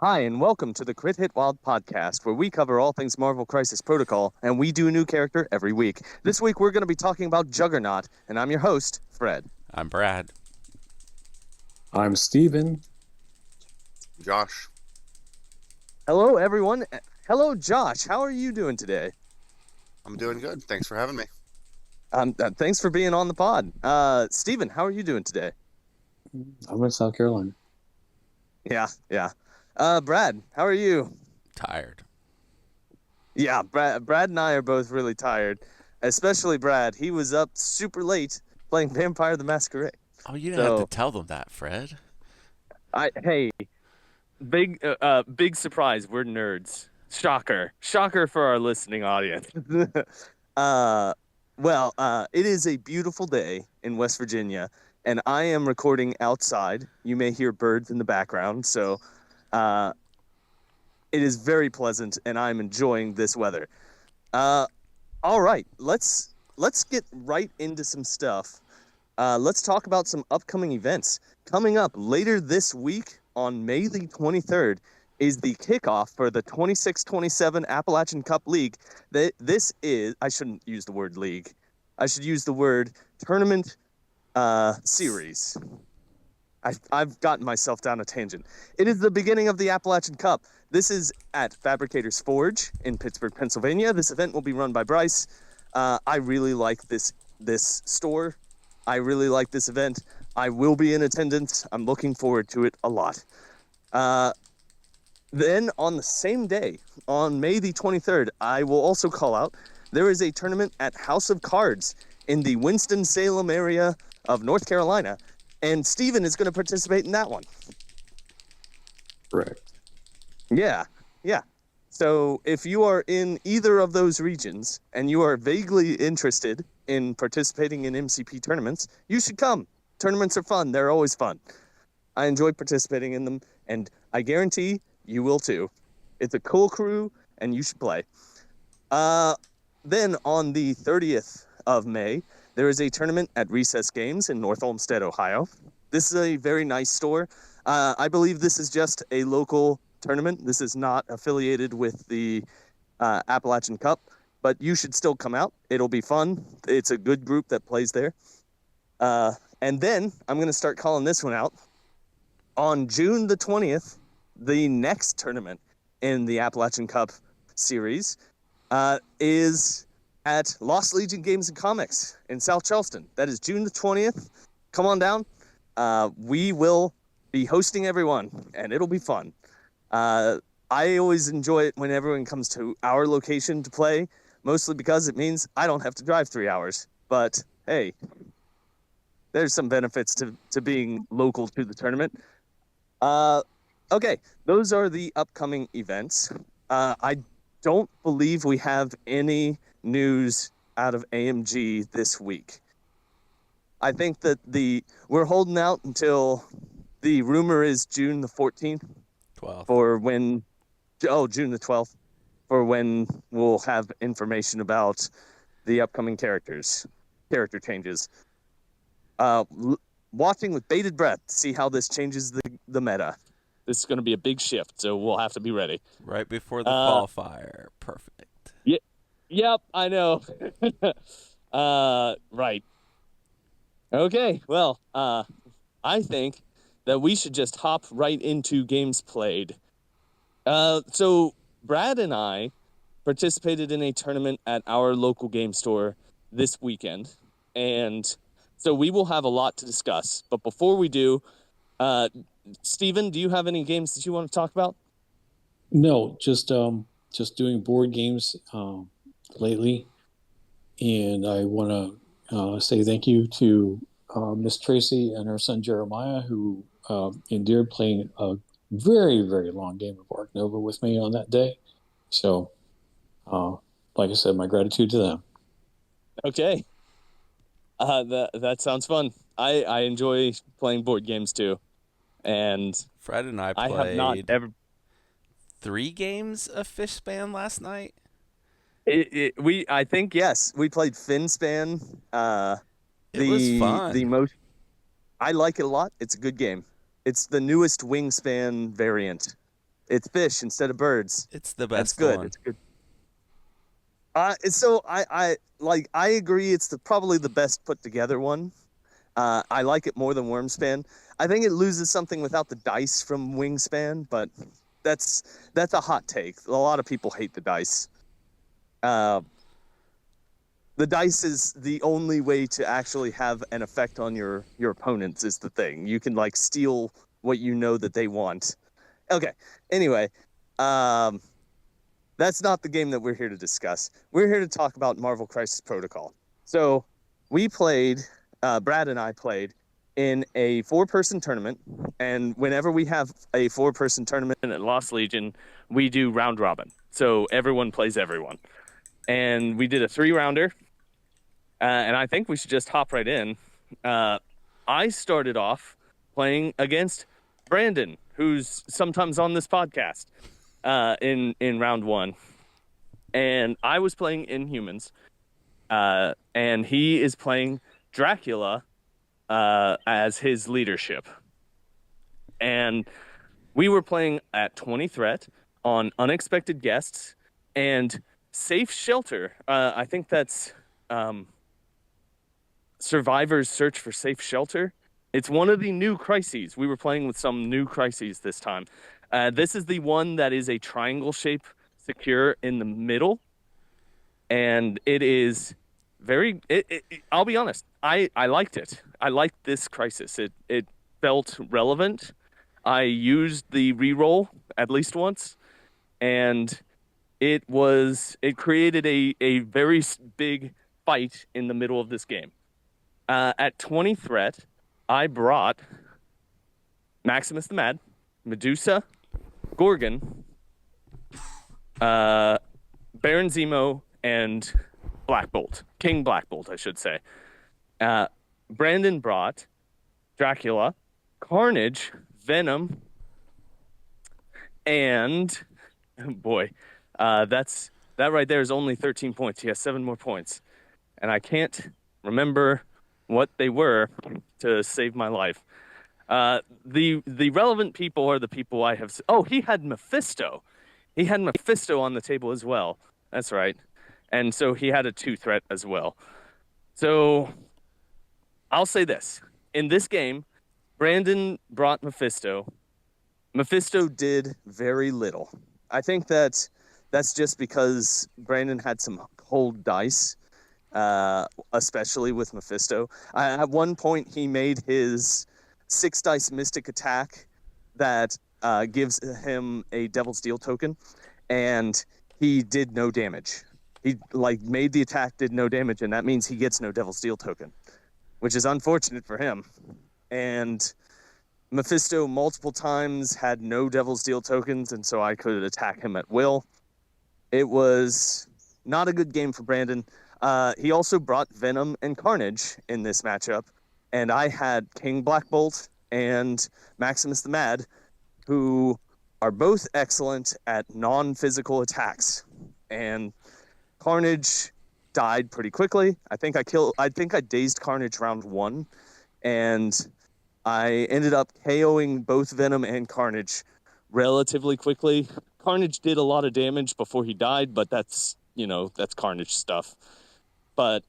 Hi, and welcome to the Crit Hit Wild podcast, where we cover all things Marvel Crisis Protocol, and we do a new character every week. This week, we're going to be talking about Juggernaut, and I'm your host, Fred. I'm Brad. I'm Steven. Josh. Hello, everyone. Hello, Josh. How are you doing today? I'm doing good. Thanks for having me. Thanks for being on the pod. Steven, how are you doing today? I'm in South Carolina. Yeah. Brad, how are you? Tired. Yeah, Brad and I are both really tired, especially Brad. He was up super late playing Vampire the Masquerade. Oh, you didn't have to tell them that, Fred. Hey, big surprise. We're nerds. Shocker for our listening audience. It is a beautiful day in West Virginia, and I am recording outside. You may hear birds in the background, so it is very pleasant, and I'm enjoying this weather. All right, let's get right into some stuff. Let's talk about some upcoming events. Coming up later this week on May the 23rd is the kickoff for the 26-27 Appalachian Cup League. This is, I shouldn't use the word league. I should use the word tournament series. I've gotten myself down a tangent. It is the beginning of the Appalachian Cup. This is at Fabricators Forge in Pittsburgh, Pennsylvania. This event will be run by Bryce. I really like this store. I really like this event. I will be in attendance. I'm looking forward to it a lot. Then on the same day, on May the 23rd, I will also call out, there is a tournament at House of Cards in the Winston-Salem area of North Carolina. And Steven is going to participate in that one. Correct. Yeah. So if you are in either of those regions and you are vaguely interested in participating in MCP tournaments, you should come. Tournaments are fun. They're always fun. I enjoy participating in them, and I guarantee you will too. It's a cool crew, and you should play. Then on the 30th of May, there is a tournament at Recess Games in North Olmsted, Ohio. This is a very nice store. I believe this is just a local tournament. This is not affiliated with the Appalachian Cup, but you should still come out. It'll be fun. It's a good group that plays there. And then I'm going to start calling this one out. On June the 20th, the next tournament in the Appalachian Cup series is at Lost Legion Games and Comics in South Charleston. That is June the 20th. Come on down. We will be hosting everyone, and it'll be fun. I always enjoy it when everyone comes to our location to play, mostly because it means I don't have to drive 3 hours. But, hey, there's some benefits to being local to the tournament. Okay, those are the upcoming events. I don't believe we have any news out of AMG this week. I think that we're holding out until the rumor is June the 14th 12. for when, June the 12th for when we'll have information about the upcoming character changes. Watching with bated breath to see how this changes the meta. This is going to be a big shift, so we'll have to be ready. Right before the qualifier. Perfect. Yep, I know. Right. Okay, well, I think that we should just hop right into games played. So Brad and I participated in a tournament at our local game store this weekend, and so we will have a lot to discuss. But before we do, Steven, do you have any games that you want to talk about? No, just doing board games lately, and I want to say thank you to Miss Tracy and her son Jeremiah, who endured playing a very, very long game of Ark Nova with me on that day. So, like I said, my gratitude to them. Okay. That sounds fun. I enjoy playing board games too, and Fred and I I played have not ever. 3 games of Fishspan last night. I think yes, we played Finspan. It was fun. The most. I like it a lot. It's a good game. It's the newest Wingspan variant. It's fish instead of birds. It's the That's best good. one. It's good. So I agree. It's probably the best put together one. I like it more than Wormspan. I think it loses something without the dice from Wingspan, but that's a hot take. A lot of people hate the dice. The dice is the only way to actually have an effect on your opponents is the thing. You can like steal what you know that they want. Okay. Anyway, that's not the game that we're here to discuss. We're here to talk about Marvel Crisis Protocol. So we played, Brad and I played in a 4-person tournament. And whenever we have a 4-person tournament at Lost Legion, we do round robin. So everyone plays everyone. And we did a 3-rounder. And I think we should just hop right in. I started off playing against Brandon, who's sometimes on this podcast, in round 1. And I was playing Inhumans, and he is playing Dracula as his leadership. And we were playing at 20 threat on Unexpected Guests and Safe Shelter. I think that's Survivors Search for Safe Shelter. It's one of the new crises. We were playing with some new crises this time. This is the one that is a triangle shape secure in the middle. And it is very, I'll be honest, I liked it. I liked this crisis. It felt relevant. I used the reroll at least once, and it created a very big fight in the middle of this game. At 20 threat, I brought Maximus the Mad, Medusa, Gorgon, Baron Zemo, and Black Bolt. King Black Bolt, I should say. Brandon brought Dracula, Carnage, Venom, and boy, that right there is only 13 points. He has 7 more points, and I can't remember what they were to save my life. The relevant people are the people I have. Oh, he had Mephisto. He had Mephisto on the table as well. That's right. And so he had a 2 threat as well. So I'll say this. In this game, Brandon brought Mephisto. Mephisto did very little. I think that's just because Brandon had some cold dice, especially with Mephisto. At one point, he made his 6 dice mystic attack that gives him a Devil's Deal token, and he did no damage. He made the attack, did no damage, and that means he gets no Devil's Deal token, which is unfortunate for him. And Mephisto multiple times had no Devil's Deal tokens, and so I could attack him at will. It was not a good game for Brandon. He also brought Venom and Carnage in this matchup, and I had King Black Bolt and Maximus the Mad, who are both excellent at non-physical attacks. And Carnage died pretty quickly. I think I dazed Carnage round 1, and I ended up KOing both Venom and Carnage relatively quickly. Carnage did a lot of damage before he died, but that's Carnage stuff. But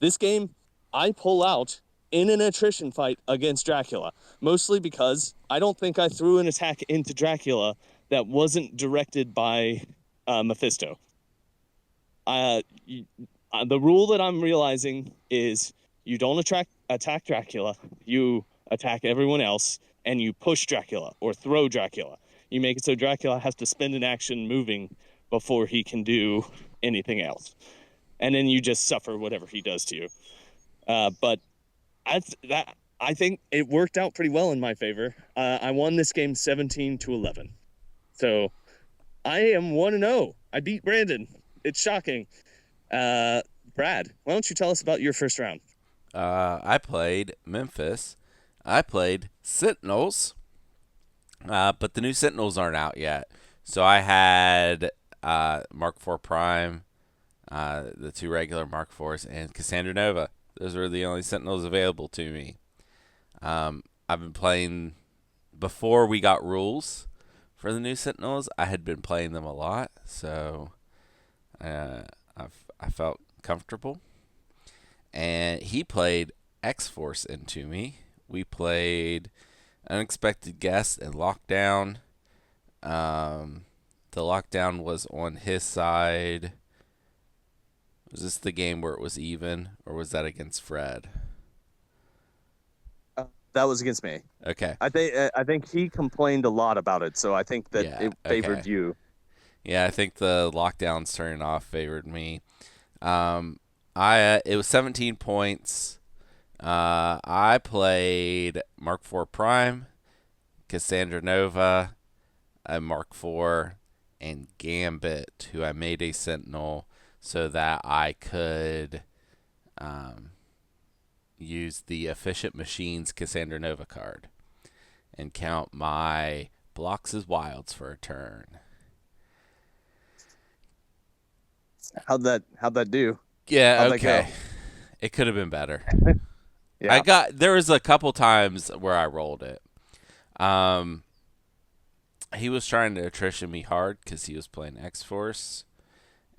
this game, I pull out in an attrition fight against Dracula, mostly because I don't think I threw an attack into Dracula that wasn't directed by Mephisto. The rule that I'm realizing is you don't attack Dracula, you attack everyone else, and you push Dracula or throw Dracula. You make it so Dracula has to spend an action moving before he can do anything else. And then you just suffer whatever he does to you. But I think it worked out pretty well in my favor. I won this game 17-11. So I am 1-0. I beat Brandon. It's shocking. Brad, why don't you tell us about your first round? I played Memphis. I played Sentinels, but the new Sentinels aren't out yet. So I had Mark IV Prime, the 2 regular Mark IVs, and Cassandra Nova. Those were the only Sentinels available to me. I've been playing before we got rules for the new Sentinels. I had been playing them a lot, so I felt comfortable. And he played X-Force into me. We played Unexpected Guest and Lockdown. The Lockdown was on his side. Was this the game where it was even, or was that against Fred? That was against me. Okay. I think he complained a lot about it, so I think that Yeah, it favored okay. you. Yeah, I think the lockdowns turning off favored me. It was 17 points. I played Mark IV Prime, Cassandra Nova, a Mark IV, and Gambit, who I made a Sentinel so that I could use the Efficient Machines Cassandra Nova card and count my blocks as wilds for a turn. How'd that do? Yeah, How'd that okay. go? It could have been better. Yeah. There was a couple times where I rolled it. He was trying to attrition me hard because he was playing X-Force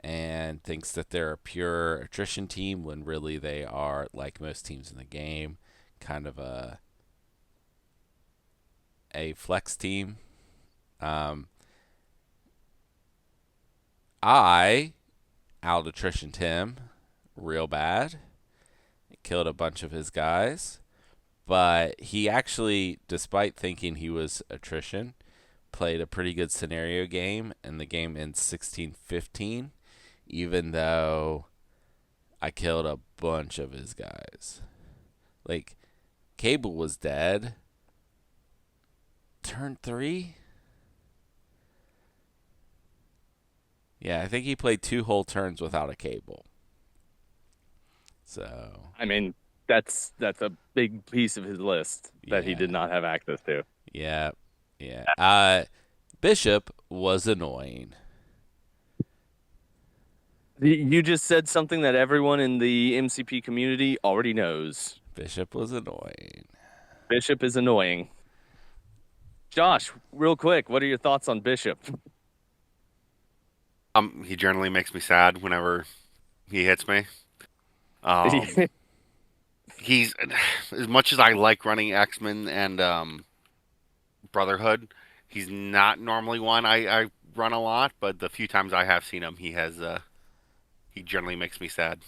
and thinks that they're a pure attrition team when really they are, like most teams in the game, kind of a flex team. I out attritioned him real bad. Killed a bunch of his guys. But he actually, despite thinking he was attrition, played a pretty good scenario game, and the game ends 16-15, even though I killed a bunch of his guys. Like, Cable was dead. Turn 3? Yeah, I think he played 2 whole turns without a Cable. So, I mean, that's a big piece of his list that he did not have access to. yeah. Bishop was annoying. You just said something that everyone in the MCP community already knows. Bishop was annoying. Bishop is annoying. Josh, real quick, what are your thoughts on Bishop? He generally makes me sad whenever he hits me. He's as much as I like running X-Men and Brotherhood, he's not normally one I run a lot, but the few times I have seen him, he generally makes me sad.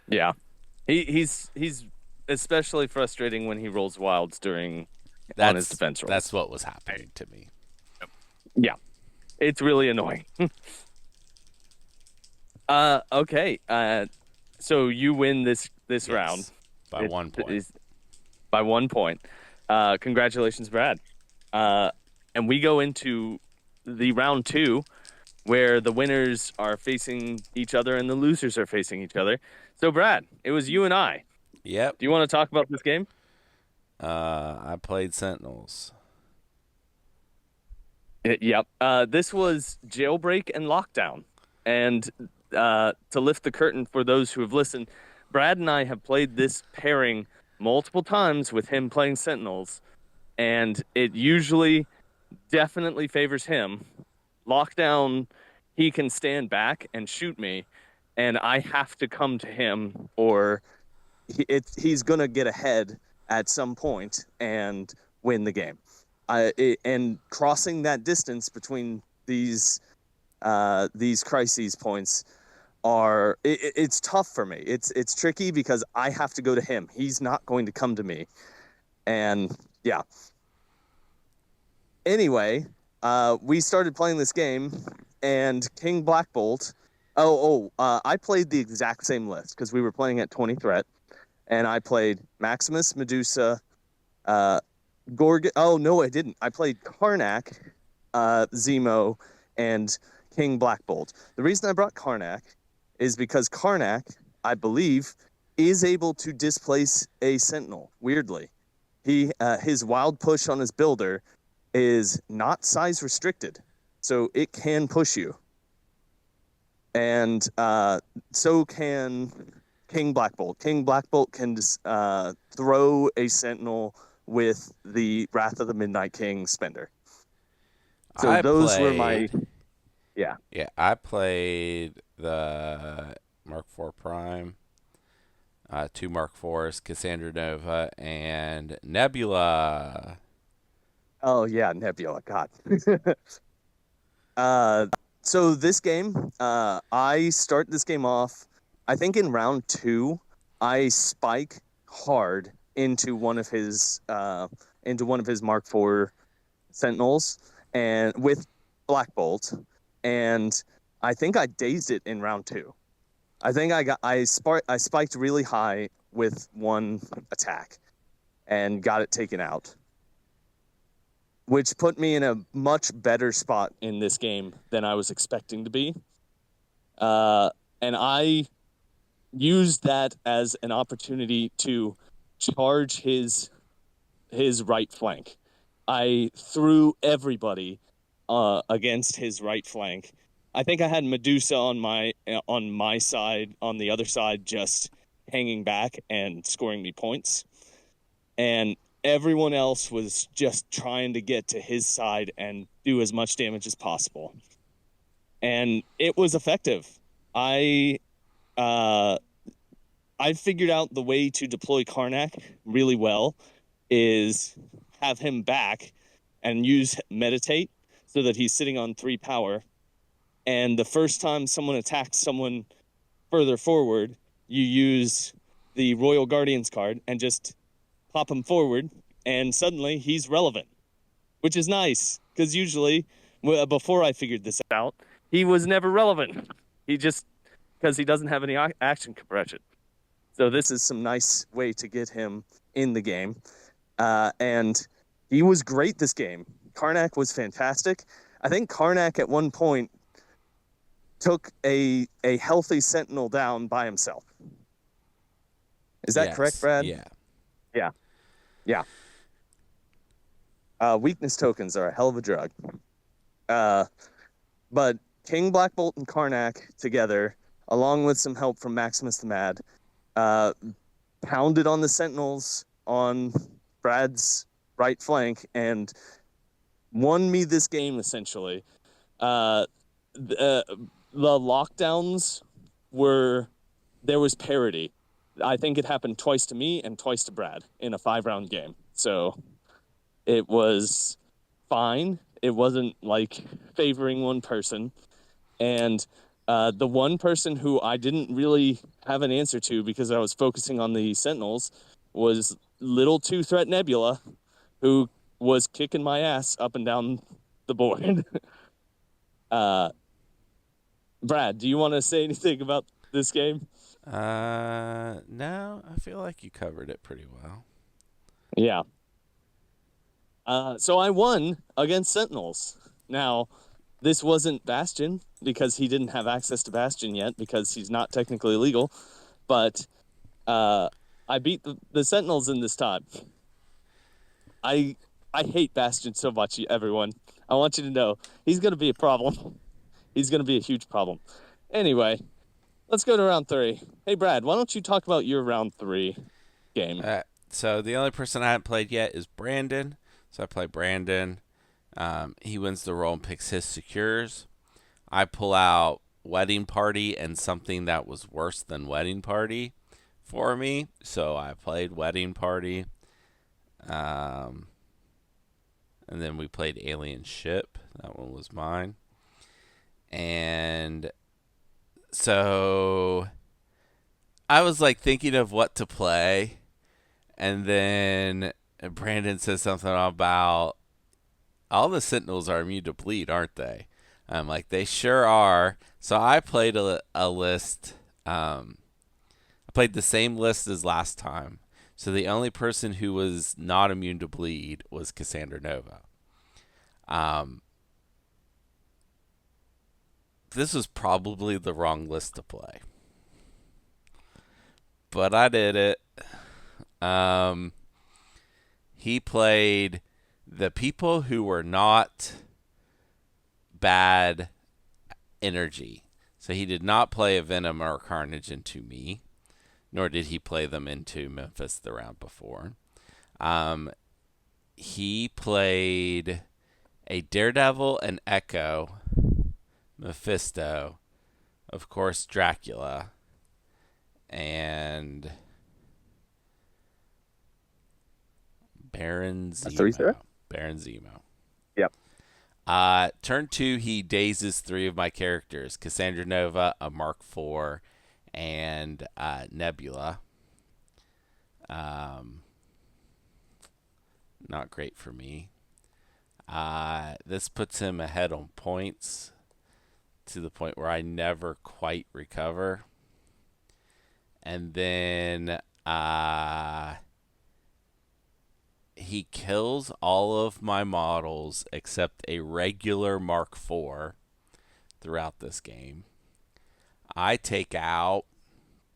Yeah. He's especially frustrating when he rolls wilds on his defense rolls. That's what was happening to me. Yeah. It's really annoying. Okay. So you win this Yes, round by 1 point. By 1 point. Congratulations, Brad. And we go into the round 2 where the winners are facing each other and the losers are facing each other. So, Brad, it was you and I. Yep. Do you want to talk about this game? I played Sentinels. Yep. This was Jailbreak and Lockdown. And to lift the curtain for those who have listened, Brad and I have played this pairing multiple times with him playing Sentinels, and it usually definitely favors him. Lockdown, he can stand back and shoot me, and I have to come to him, or he's going to get ahead at some point and win the game. And crossing that distance between these crises points it's tough for me. It's tricky because I have to go to him. He's not going to come to me. And yeah. Anyway, we started playing this game, and King Black Bolt. I played the exact same list because we were playing at 20 threat, and I played Maximus, Medusa, Gorgon. Oh no, I didn't. I played Karnak, Zemo, and King Black Bolt. The reason I brought Karnak is because Karnak, I believe, is able to displace a Sentinel. Weirdly, his wild push on his builder is not size restricted, so it can push you. And so can King Black Bolt. King Black Bolt can throw a Sentinel with the Wrath of the Midnight King spender. So I those were my played. yeah. Yeah, I played the Mark IV Prime, two Mark IVs, Cassandra Nova, and Nebula. Oh yeah, Nebula. God. uh, so this game, I start this game off. I think in round 2, I spike hard into one of his Mark IV Sentinels, and with Black Bolt, and I think I dazed it in round 2. I think I spiked really high with one attack and got it taken out, which put me in a much better spot in this game than I was expecting to be. And I used that as an opportunity to charge his right flank. I threw everybody against his right flank. I think I had Medusa on my side, on the other side, just hanging back and scoring me points, and everyone else was just trying to get to his side and do as much damage as possible. And it was effective. I uh, I figured out the way to deploy Karnak really well is have him back and use meditate so that he's sitting on 3 power. And the first time someone attacks someone further forward, you use the Royal Guardians card and just pop him forward, and suddenly he's relevant, which is nice because usually, before I figured this out, he was never relevant. He just, because he doesn't have any action compression. So this is some nice way to get him in the game. And he was great this game. Karnak was fantastic. I think Karnak at one point took a healthy Sentinel down by himself. Is that correct, Brad? Yeah. Yeah. Weakness tokens are a hell of a drug. But King, Black Bolt, and Karnak together, along with some help from Maximus the Mad, pounded on the Sentinels on Brad's right flank and won me this game, essentially. The lockdowns there was parity. I think it happened twice to me and twice to Brad in a 5-round game. So it was fine. It wasn't like favoring one person. And the one person who I didn't really have an answer to because I was focusing on the Sentinels was Little 2-Threat Nebula, who was kicking my ass up and down the board. Brad, do you want to say anything about this game? No, I feel like you covered it pretty well. Yeah. So I won against Sentinels. Now, this wasn't Bastion because he didn't have access to Bastion yet because he's not technically legal. But I beat the Sentinels in this time. I hate Bastion so much, everyone. I want you to know he's going to be a problem. He's going to be a huge problem. Anyway, let's go to round 3. Hey, Brad, why don't you talk about your round 3 game? So the only person I haven't played yet is Brandon. So I play Brandon. He wins the roll and picks his secures. I pull out Wedding Party and something that was worse than Wedding Party for me. So I played Wedding Party. And then we played Alien Ship. That one was mine. And so I was like thinking of what to play. And then Brandon says something about all the Sentinels are immune to bleed, aren't they? I'm like, they sure are. So I played a list. I played the same list as last time. So the only person who was not immune to bleed was Cassandra Nova. This was probably the wrong list to play. But I did it. He played the people who were not bad energy. So he did not play a Venom or Carnage into me, nor did he play them into Memphis the round before. He played a Daredevil, an Echo, Mephisto, of course Dracula, and Baron A 3 threat? Zemo. Baron Zemo. Yep. Turn 2, he dazes 3 of my characters: Cassandra Nova, a Mark IV, and Nebula. Not great for me. This puts him ahead on points to the point where I never quite recover. And then he kills all of my models except a regular Mark IV throughout this game. I take out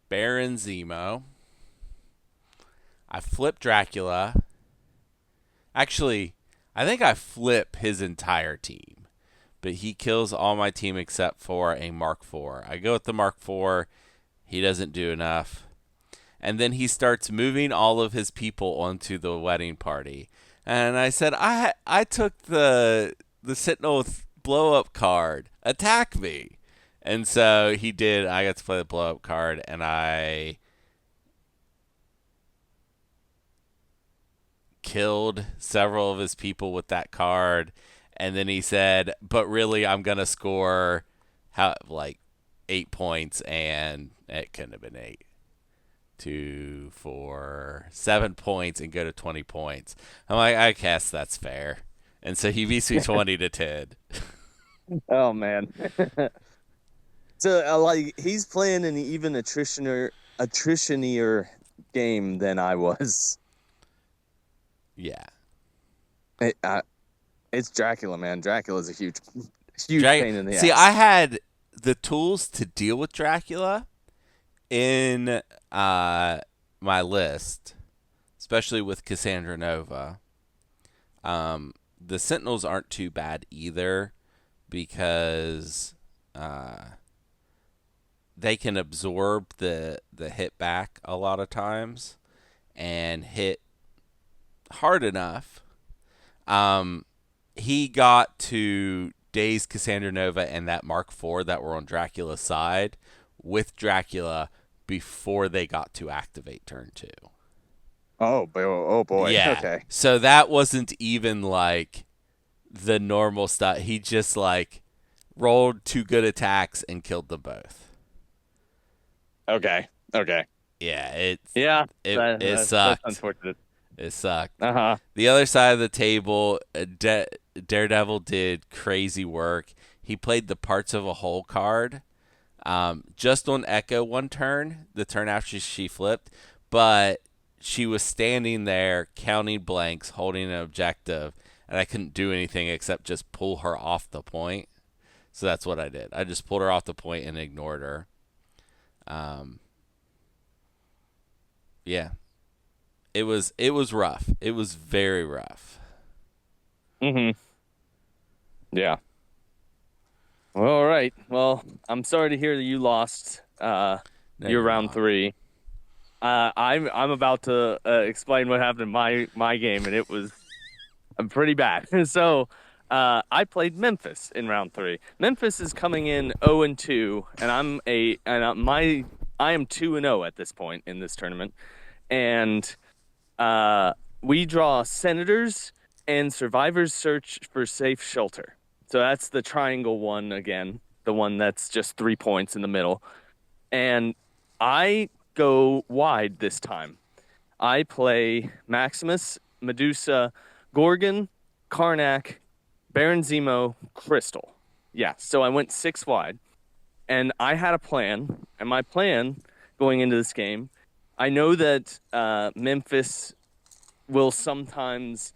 Baron Zemo. I flip Dracula. Actually, I think I flip his entire team. But he kills all my team except for a Mark IV. I go with the Mark IV. He doesn't do enough. And then he starts moving all of his people onto the wedding party. And I said, I took the Sentinel blow up card. Attack me. And so he did. I got to play the blow up card, and I killed several of his people with that card. And then he said, but really, I'm going to score 8 points, and it couldn't have been 8. 2, 4, 7 points and go to 20 points. I'm like, I guess that's fair. And so he beats me 20 to 10. Oh man. So he's playing an even attritionier game than I was. Yeah. It's Dracula, man. Dracula's a huge pain in the ass. See, I had the tools to deal with Dracula in my list, especially with Cassandra Nova. The Sentinels aren't too bad either because they can absorb the hit back a lot of times and hit hard enough. He got to daze Cassandra Nova and that Mark IV that were on Dracula's side with Dracula before they got to activate turn 2. Oh boy. Yeah. Okay. So that wasn't even like the normal stuff. He just rolled 2 good attacks and killed them both. Okay. Yeah, it sucked. That's unfortunate. It sucked. Uh-huh. The other side of the table, Daredevil did crazy work. He played the Parts of a Whole card. Just on Echo one turn, the turn after she flipped, but she was standing there counting blanks, holding an objective, and I couldn't do anything except just pull her off the point. So that's what I did. I just pulled her off the point and ignored her. Yeah. It was rough. It was very rough. Mm-hmm. Yeah. Well, all right. Well, I'm sorry to hear that you lost your round 3. I'm about to explain what happened in my game, and it was pretty bad. So I played Memphis in round 3. Memphis is coming in 0-2, and I am 2-0 at this point in this tournament, and we draw Senators and Survivors Search for Safe Shelter. So that's the triangle one again, the one that's just 3 points in the middle. And I go wide this time. I play Maximus, Medusa, Gorgon, Karnak, Baron Zemo, Crystal. Yeah, so I went 6 wide. And I had a plan. And my plan going into this game, I know that Memphis will sometimes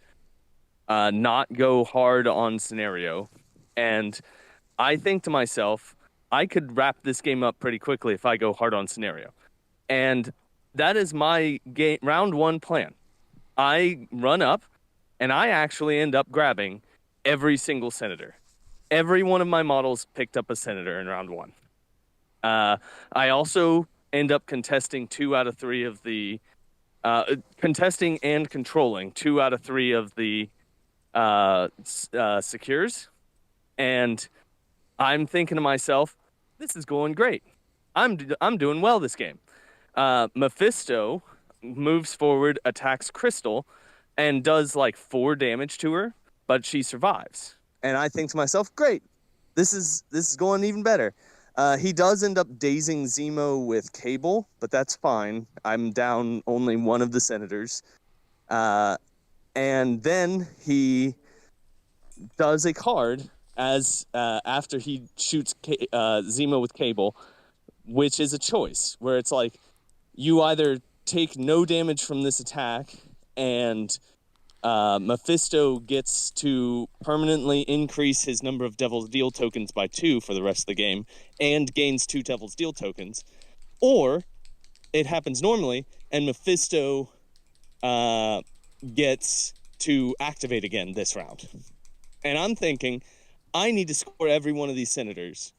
not go hard on scenario. And I think to myself, I could wrap this game up pretty quickly if I go hard on scenario. And that is my round 1 plan. I run up, and I actually end up grabbing every single senator. Every one of my models picked up a senator in round 1. I also end up contesting 2 out of 3 of the contesting and controlling 2 out of 3 of the secures, and I'm thinking to myself, this is going great. I'm doing well this game. Mephisto moves forward, attacks Crystal, and does like 4 damage to her, but she survives. And I think to myself, great, this is going even better. He does end up dazing Zemo with Cable, but that's fine. I'm down only one of the senators. And then he does a card as after he shoots Zemo with Cable, which is a choice where it's like you either take no damage from this attack and Mephisto gets to permanently increase his number of Devil's Deal tokens by 2 for the rest of the game and gains 2 Devil's Deal tokens, or it happens normally and Mephisto gets to activate again this round. And I'm thinking, I need to score every one of these senators.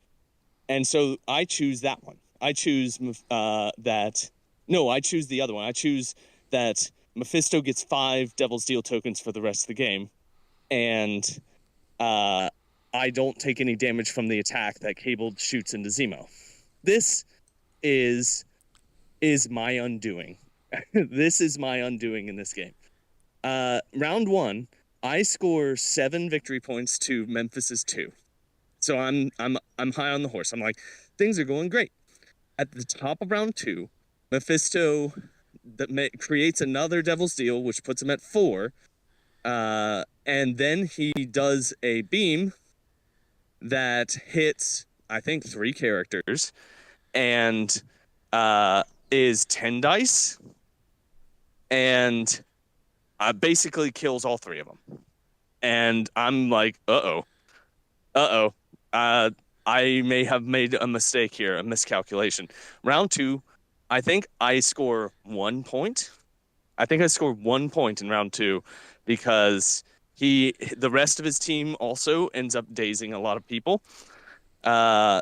And so I choose that one. I choose that. No, I choose the other one. I choose that Mephisto gets 5 Devil's Deal tokens for the rest of the game. And I don't take any damage from the attack that Cable shoots into Zemo. This is my undoing. This is my undoing in this game. Round 1, I score 7 victory points to Memphis's 2. So I'm high on the horse. I'm like, things are going great. At the top of round 2, Mephisto creates another Devil's Deal, which puts him at 4. And then he does a beam that hits, I think, 3 characters and is 10 dice and basically kills all 3 of them. And I'm like, uh-oh. I may have made a mistake here, a miscalculation. Round 2, I think I score 1 point. I think I scored 1 point in round 2 because the rest of his team also ends up dazing a lot of people. Round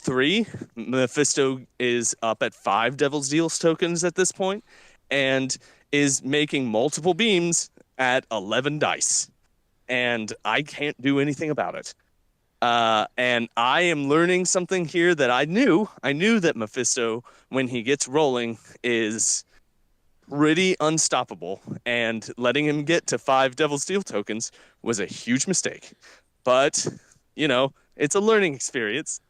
3, Mephisto is up at 5 Devil's Deals tokens at this point and is making multiple beams at 11 dice. And I can't do anything about it. And I am learning something here that I knew. I knew that Mephisto, when he gets rolling, is pretty unstoppable. And letting him get to 5 Devil's Deal tokens was a huge mistake. But, it's a learning experience.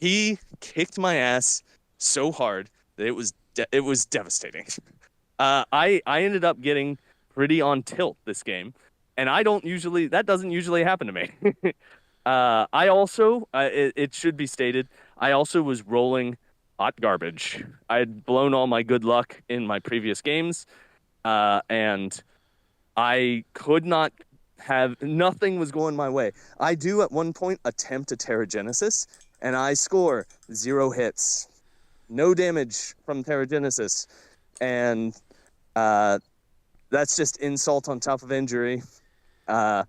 He kicked my ass so hard that it was devastating. I ended up getting pretty on tilt this game, and that doesn't usually happen to me. I also, it should be stated, I also was rolling hot garbage. I had blown all my good luck in my previous games, and I could not nothing was going my way. I do at one point attempt a Terrigenesis, and I score 0 hits. No damage from Terrigenesis. And that's just insult on top of injury. I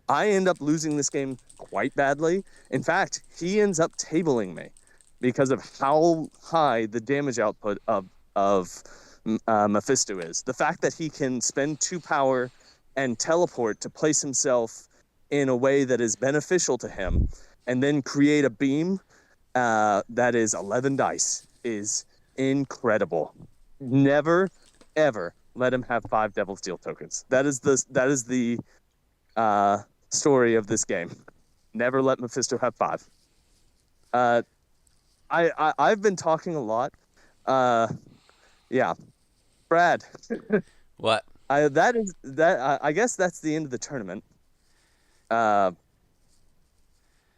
end up losing this game quite badly. In fact, he ends up tabling me because of how high the damage output of Mephisto is. The fact that he can spend 2 power and teleport to place himself in a way that is beneficial to him and then create a beam that is 11 dice is incredible. Never, ever let him have 5 Devil's Deal tokens. That is the story of this game. Never let Mephisto have 5. I've been talking a lot. Yeah, Brad. What? I guess that's the end of the tournament. I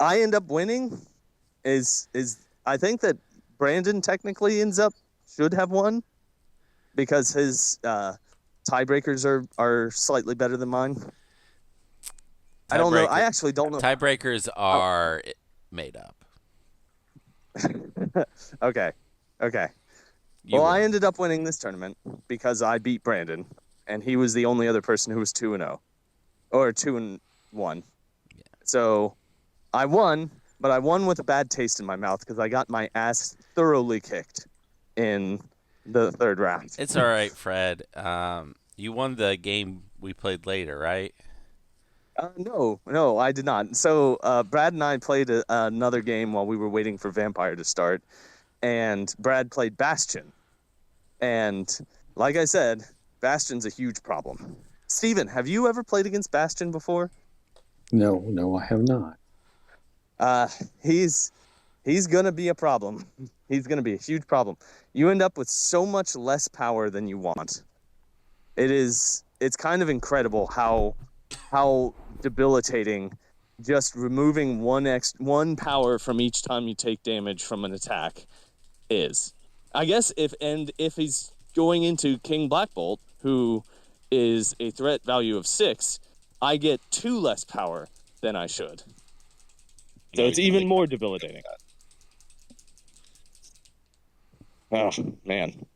end up winning. I think that Brandon technically should have won because his tiebreakers are slightly better than mine. I don't know. I actually don't know. Tiebreakers are made up. Okay. I ended up winning this tournament because I beat Brandon, and he was the only other person who was 2-0, or 2-1. Yeah. So I won, but I won with a bad taste in my mouth because I got my ass thoroughly kicked in the 3rd round. It's all right, Fred. You won the game we played later, right? No, I did not. So Brad and I played another game while we were waiting for Vampire to start, and Brad played Bastion. And like I said, Bastion's a huge problem. Steven, have you ever played against Bastion before? No, I have not. Uh, he's gonna be a problem. He's gonna be a huge problem. You end up with so much less power than you want. It's kind of incredible how debilitating just removing one power from each time you take damage from an attack is. I guess if he's going into King Black Bolt, who is a threat value of 6, I get 2 less power than I should. So No, it's he's gonna even make more debilitating. Oh, man.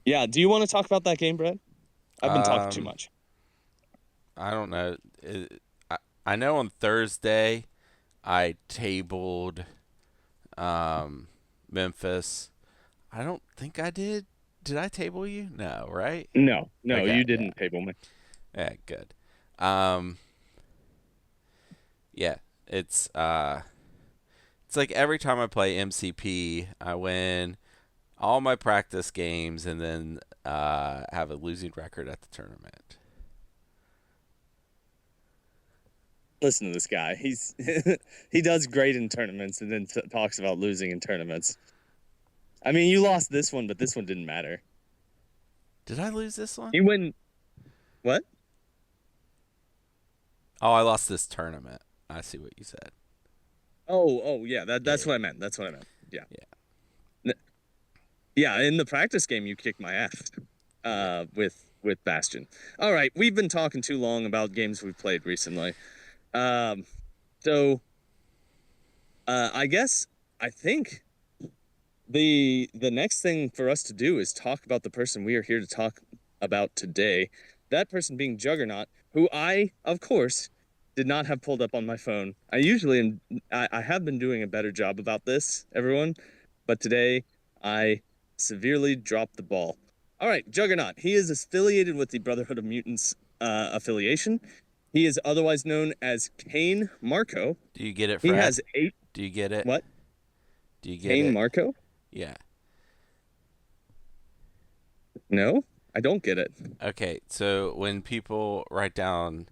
Yeah, do you want to talk about that game, Brad? I've been talking too much. I don't know. I know on Thursday I tabled Memphis. I don't think I did. Did I table you? No, right? No, Okay, you didn't table me. Yeah, good. Yeah, it's like every time I play MCP, I win all my practice games and then have a losing record at the tournament. Listen to this guy. He does great in tournaments and then talks about losing in tournaments. I mean, you lost this one, but this one didn't matter. Did I lose this one? You win. What? Oh, I lost this tournament. I see what you said. Oh, yeah. That's Yeah. what I meant. That's what I meant. Yeah. Yeah. Yeah. In the practice game, you kicked my ass. With Bastion. All right, we've been talking too long about games we've played recently. So I think the next thing for us to do is talk about the person we are here to talk about today. That person being Juggernaut, who I, of course, did not have pulled up on my phone. I have been doing a better job about this, everyone, but today I severely dropped the ball. All right, Juggernaut. He is affiliated with the Brotherhood of Mutants affiliation. He is otherwise known as Kane Marco. Do you get it, He Fred? has 8. Do you get it? What? Do you get Kane it? Marco? Yeah. No, I don't get it. Okay, so when people write down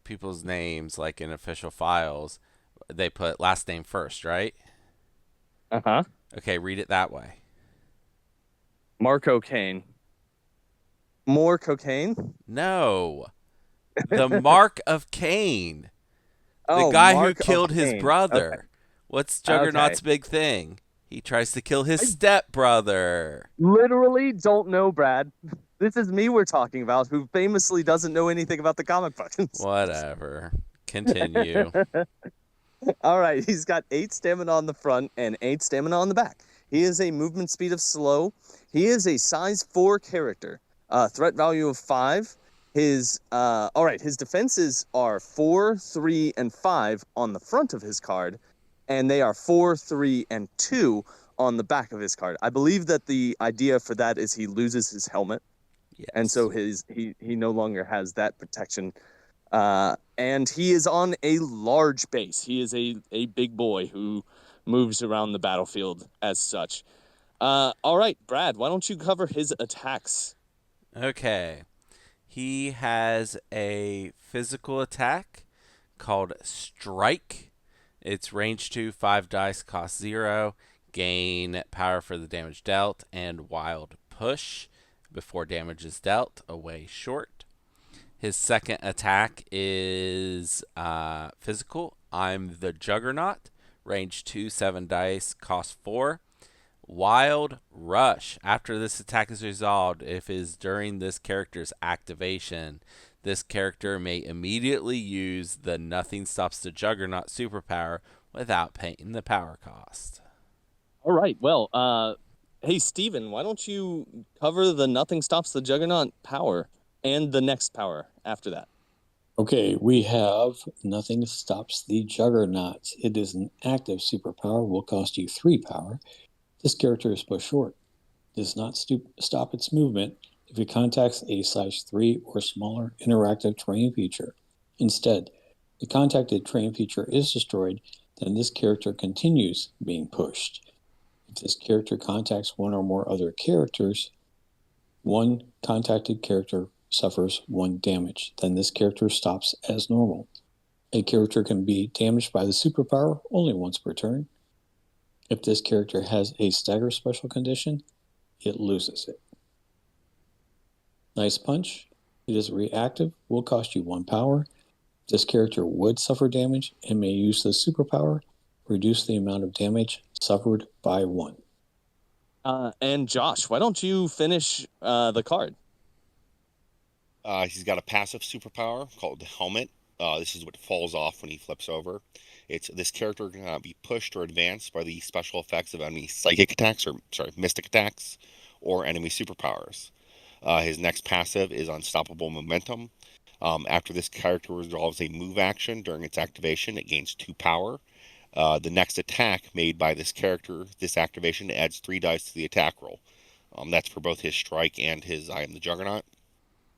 people's names, like in official files, they put last name first, right? Uh-huh. Okay, read it that way. Marco Kane. More cocaine? No. The Mark of Cain. The Oh, guy Mark who killed of his Cain. brother. Okay. What's Juggernaut's big thing? He tries to kill his stepbrother. Literally don't know, Brad. This is me we're talking about, who famously doesn't know anything about the comic books. Whatever. Continue. All right, he's got 8 stamina on the front and 8 stamina on the back. He is a movement speed of slow. He is a size 4 character, threat value of 5. His defenses are 4, 3, and 5 on the front of his card, and they are 4, 3, and 2 on the back of his card. I believe that the idea for that is he loses his helmet, Yes. and so he no longer has that protection. And he is on a large base. He is a big boy who moves around the battlefield as such. All right, Brad, why don't you cover his attacks? Okay. He has a physical attack called Strike. It's range 2, 5 dice, cost 0, gain power for the damage dealt, and Wild Push. Before damage is dealt, away short. His second attack is physical. I'm the Juggernaut. Range 2, 7 dice, cost 4. Wild Rush. After this attack is resolved, if it is during this character's activation, this character may immediately use the Nothing Stops the Juggernaut superpower without paying the power cost. All right, well, hey, Steven, why don't you cover the Nothing Stops the Juggernaut power and the next power after that? Okay, we have Nothing Stops the Juggernaut. It is an active superpower, will cost you 3 power. This character is pushed short. Does not stop its movement if it contacts a size 3 or smaller interactive terrain feature. Instead, the contacted terrain feature is destroyed, then this character continues being pushed. If this character contacts one or more other characters, one contacted character suffers 1 damage, then this character stops as normal. A character can be damaged by the superpower only once per turn. If this character has a stagger special condition, it loses it. Nice Punch. It is reactive, will cost you 1 power. This character would suffer damage and may use the superpower, reduce the amount of damage suffered by 1. And Josh, why don't you finish the card? He's got a passive superpower called Helmet. This is what falls off when he flips over. This character can be pushed or advanced by the special effects of enemy mystic attacks, or enemy superpowers. His next passive is Unstoppable Momentum. After this character resolves a move action during its activation, it gains 2 power. The next attack made by this character, this activation adds 3 dice to the attack roll. That's for both his strike and his I am the Juggernaut.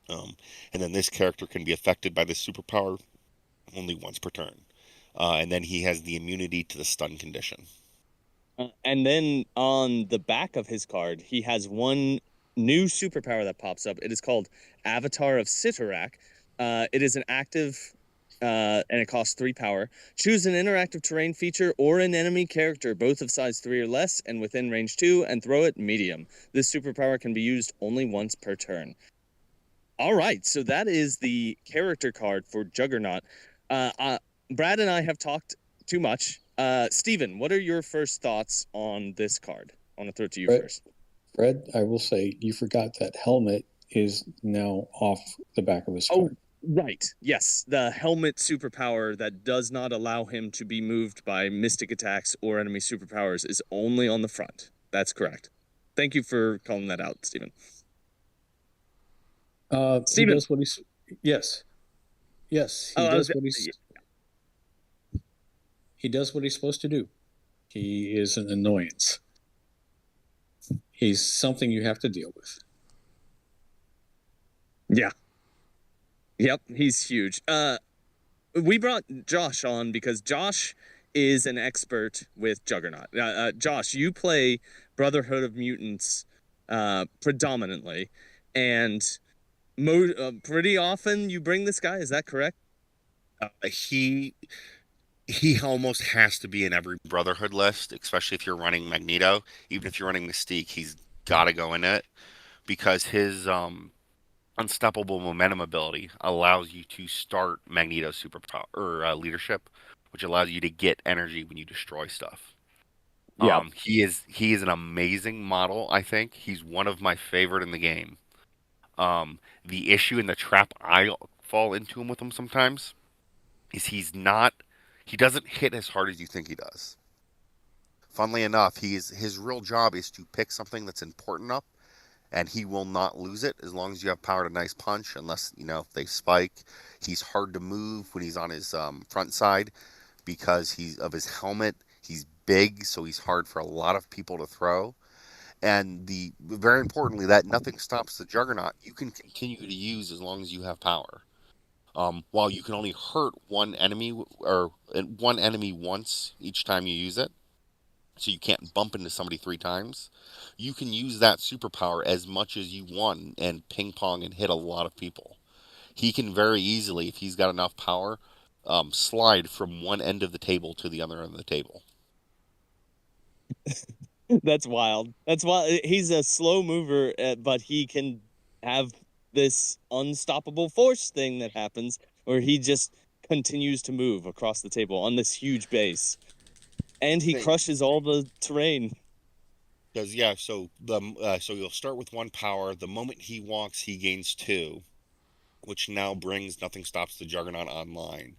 And then this character can be affected by this superpower only once per turn. And then he has the immunity to the stun condition. And then on the back of his card, he has one new superpower that pops up. It is called Avatar of Sitarak. It is an active, and it costs 3 power. Choose an interactive terrain feature or an enemy character, both of size 3 or less, and within range 2, and throw it medium. This superpower can be used only once per turn. All right, so that is the character card for Juggernaut. Brad and I have talked too much. Steven, what are your first thoughts on this card? I want to throw it to you first. Fred, I will say you forgot that Helmet is now off the back of his card. Right. Yes, the helmet superpower that does not allow him to be moved by mystic attacks or enemy superpowers is only on the front. That's correct. Thank you for calling that out, Steven. He does what he's... Yes. Yes, he does what he's... He does what he's supposed to do. He is an annoyance. He's something you have to deal with. Yeah. Yep, he's huge. We brought Josh on because Josh is an expert with Juggernaut. Josh, you play Brotherhood of Mutants predominantly, and pretty often you bring this guy. Is that correct? He almost has to be in every Brotherhood list, especially if you're running Magneto. Even if you're running Mystique, he's got to go in it because his Unstoppable Momentum ability allows you to start Magneto's superpower or leadership, which allows you to get energy when you destroy stuff. Yeah. He is an amazing model. I think he's one of my favorite in the game. The issue and the trap I fall into him with him sometimes is he doesn't hit as hard as you think he does. Funnily enough, his real job is to pick something that's important up, and he will not lose it as long as you have power to Nice Punch, unless, if they spike. He's hard to move when he's on his front side because of his helmet. He's big, so he's hard for a lot of people to throw. And very importantly, that nothing stops the Juggernaut. You can continue to use as long as you have power. While you can only hurt one enemy once each time you use it, so you can't bump into somebody 3 times, you can use that superpower as much as you want and ping pong and hit a lot of people. He can very easily, if he's got enough power, slide from one end of the table to the other end of the table. That's wild. That's wild. He's a slow mover, but he can have this unstoppable force thing that happens where he just continues to move across the table on this huge base, and he crushes all the terrain. So you'll start with 1 power. The moment he walks, he gains 2, which now brings Nothing Stops the Juggernaut online.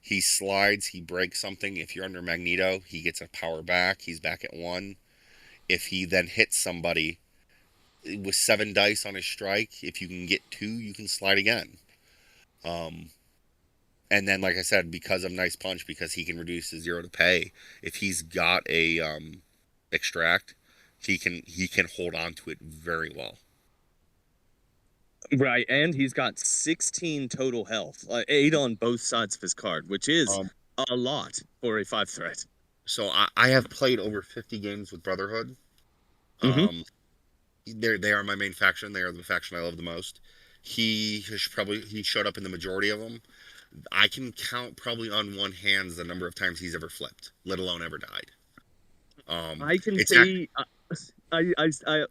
He slides, he breaks something. If you're under Magneto, he gets a power back. He's back at 1. If he then hits somebody with 7 dice on his strike, if you can get 2, you can slide again. And then, like I said, because of Nice Punch, because he can reduce the 0 to pay, if he's got a extract, he can hold on to it very well. Right, and he's got 16 total health, 8 on both sides of his card, which is Um, a lot for a 5 threat. so I have played over 50 games with Brotherhood. Mm-hmm. Um, they are my main faction. They are the faction I love the most. He showed up in the majority of them. I can count probably on one hand the number of times he's ever flipped, let alone ever died. I can It's act say,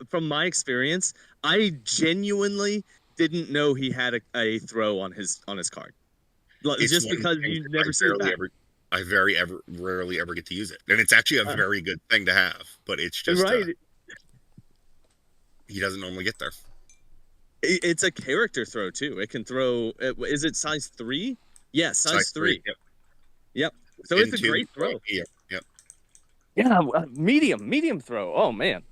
from my experience, I genuinely didn't know he had a throw on his card, it's just one of the because things you that never see it back. I very ever rarely ever get to use it, and it's actually a Uh, very good thing to have. But it's just right, he doesn't normally get there. it's a character throw too. It can throw. Is it size 3? Yeah, Size size three, 3. yep. Yep. So it's a Into great throw. yep, yep. Yeah, medium throw. Oh man.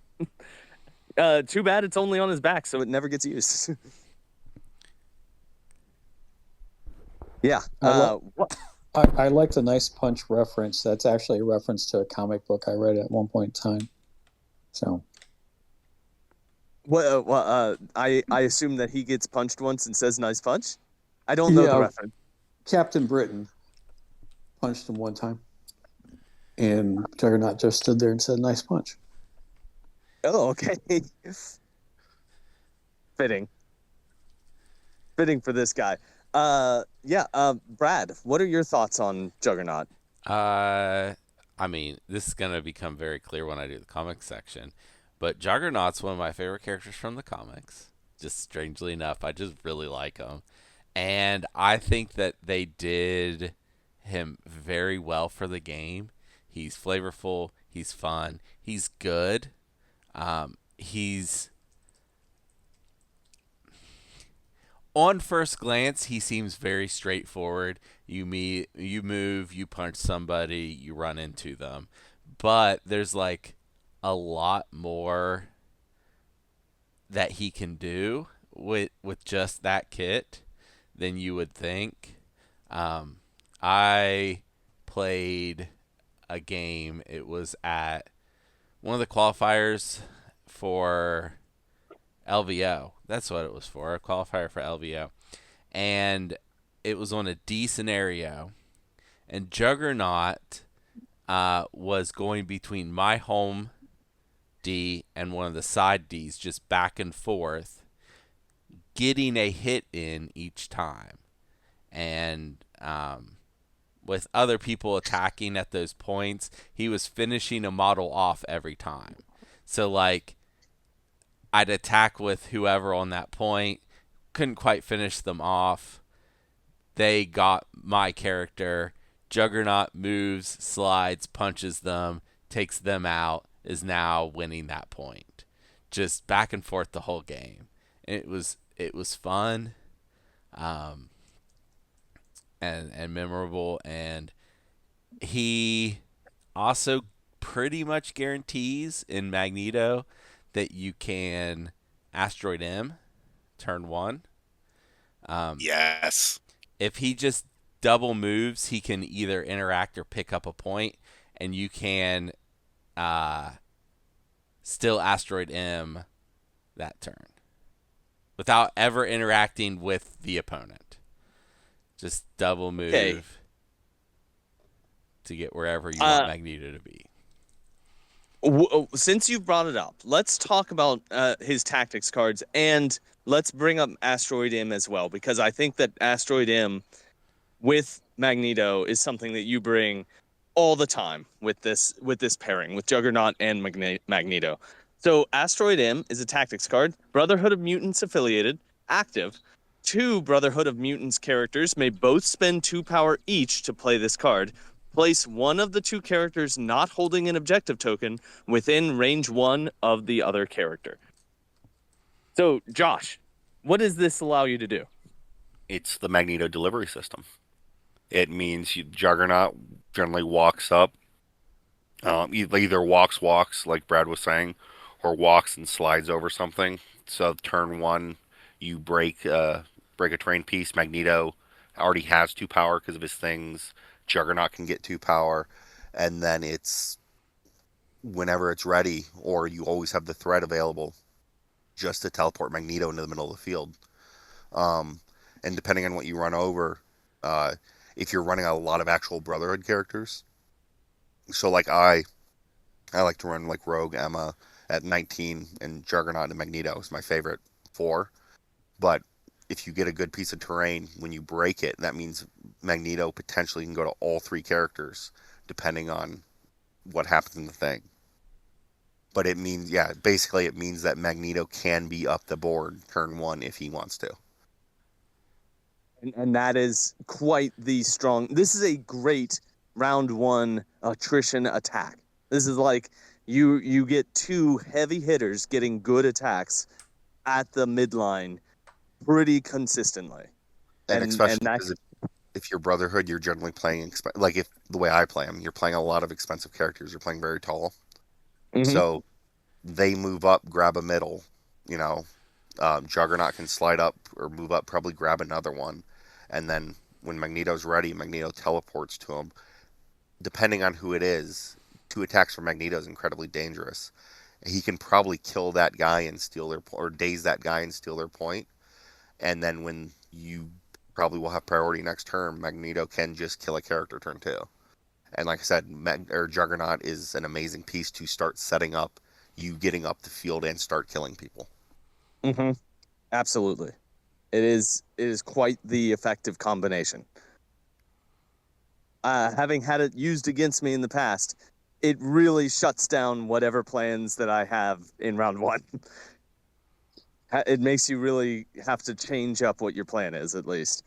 Too bad it's only on his back, so it never gets used. Yeah. I, lo- What? I like the nice punch reference. That's actually a reference to a comic book I read at one point in time. So I assume that he gets punched once and says "nice punch." I don't know the yeah, reference. Captain Britain punched him one time, and Juggernaut just stood there and said, "Nice punch." Oh, okay. Fitting, fitting for this guy. Yeah. Brad, what are your thoughts on Juggernaut? Uh, I mean, this is gonna become very clear when I do the comics section, but Juggernaut's one of my favorite characters from the comics. Just strangely enough, I just really like him, and I think that they did him very well for the game. He's flavorful. He's fun. He's good. He's on first glance, he seems very straightforward. You move, you punch somebody, you run into them. But there's like a lot more that he can do with just that kit than you would think. I played a game. It was at one of the qualifiers for LVO. That's what it was for, a qualifier for LVO. And it was on a D scenario. And Juggernaut was going between my home D and one of the side Ds, just back and forth, getting a hit in each time. And with other people attacking at those points, he was finishing a model off every time. So, like, I'd attack with whoever on that point, couldn't quite finish them off. They got my character. Juggernaut moves, slides, punches them, takes them out, is now winning that point. Just back and forth the whole game. And it was fun, um, and memorable, and he also pretty much guarantees in Magneto that you can Asteroid M turn one. Um, Yes. if he just double moves, he can either interact or pick up a point, and you can uh, still Asteroid M that turn without ever interacting with the opponent. Just double Okay. move to get wherever you want Uh, Magneto to be. Since you brought it up, let's talk about his tactics cards, and let's bring up Asteroid M as well, because I think that Asteroid M with Magneto is something that you bring all the time with this pairing with Juggernaut and Magneto. So Asteroid M is a tactics card, Brotherhood of Mutants affiliated, active. Two Brotherhood of Mutants characters may both spend 2 power each to play this card. Place one of the two characters not holding an objective token within range 1 of the other character. So, Josh, what does this allow you to do? It's the Magneto delivery system. It means Juggernaut generally walks up, either walks like Brad was saying, or walks and slides over something. So turn one, you break a train piece. Magneto already has 2 power because of his things. Juggernaut can get 2 power, and then it's whenever it's ready, or you always have the threat available just to teleport Magneto into the middle of the field. And depending on what you run over, if you're running a lot of actual Brotherhood characters, so like I like to run like Rogue, Emma at 19, and Juggernaut and Magneto is my favorite 4. But if you get a good piece of terrain, when you break it, that means Magneto potentially can go to all 3 characters, depending on what happens in the thing. But it means, yeah, basically it means that Magneto can be up the board turn 1 if he wants to. And that is quite the strong. This is a great round 1 attrition attack. This is like you get 2 heavy hitters getting good attacks at the midline pretty consistently. And especially that, because if you're Brotherhood, you're generally playing, like if the way I play them, you're playing a lot of expensive characters. You're playing very tall. Mhm. So they move up, grab a middle, you know. Juggernaut can slide up or move up, probably grab another one. And then when Magneto's ready, Magneto teleports to him. Depending on who it is, 2 attacks from Magneto is incredibly dangerous. He can probably kill that guy and steal their or daze that guy and steal their point. And then when you probably will have priority next turn, Magneto can just kill a character turn 2. And like I said, Juggernaut is an amazing piece to start setting up you getting up the field and start killing people. Mm-hmm. Absolutely. It is quite the effective combination. Having had it used against me in the past, it really shuts down whatever plans that I have in round 1. It makes you really have to change up what your plan is, at least.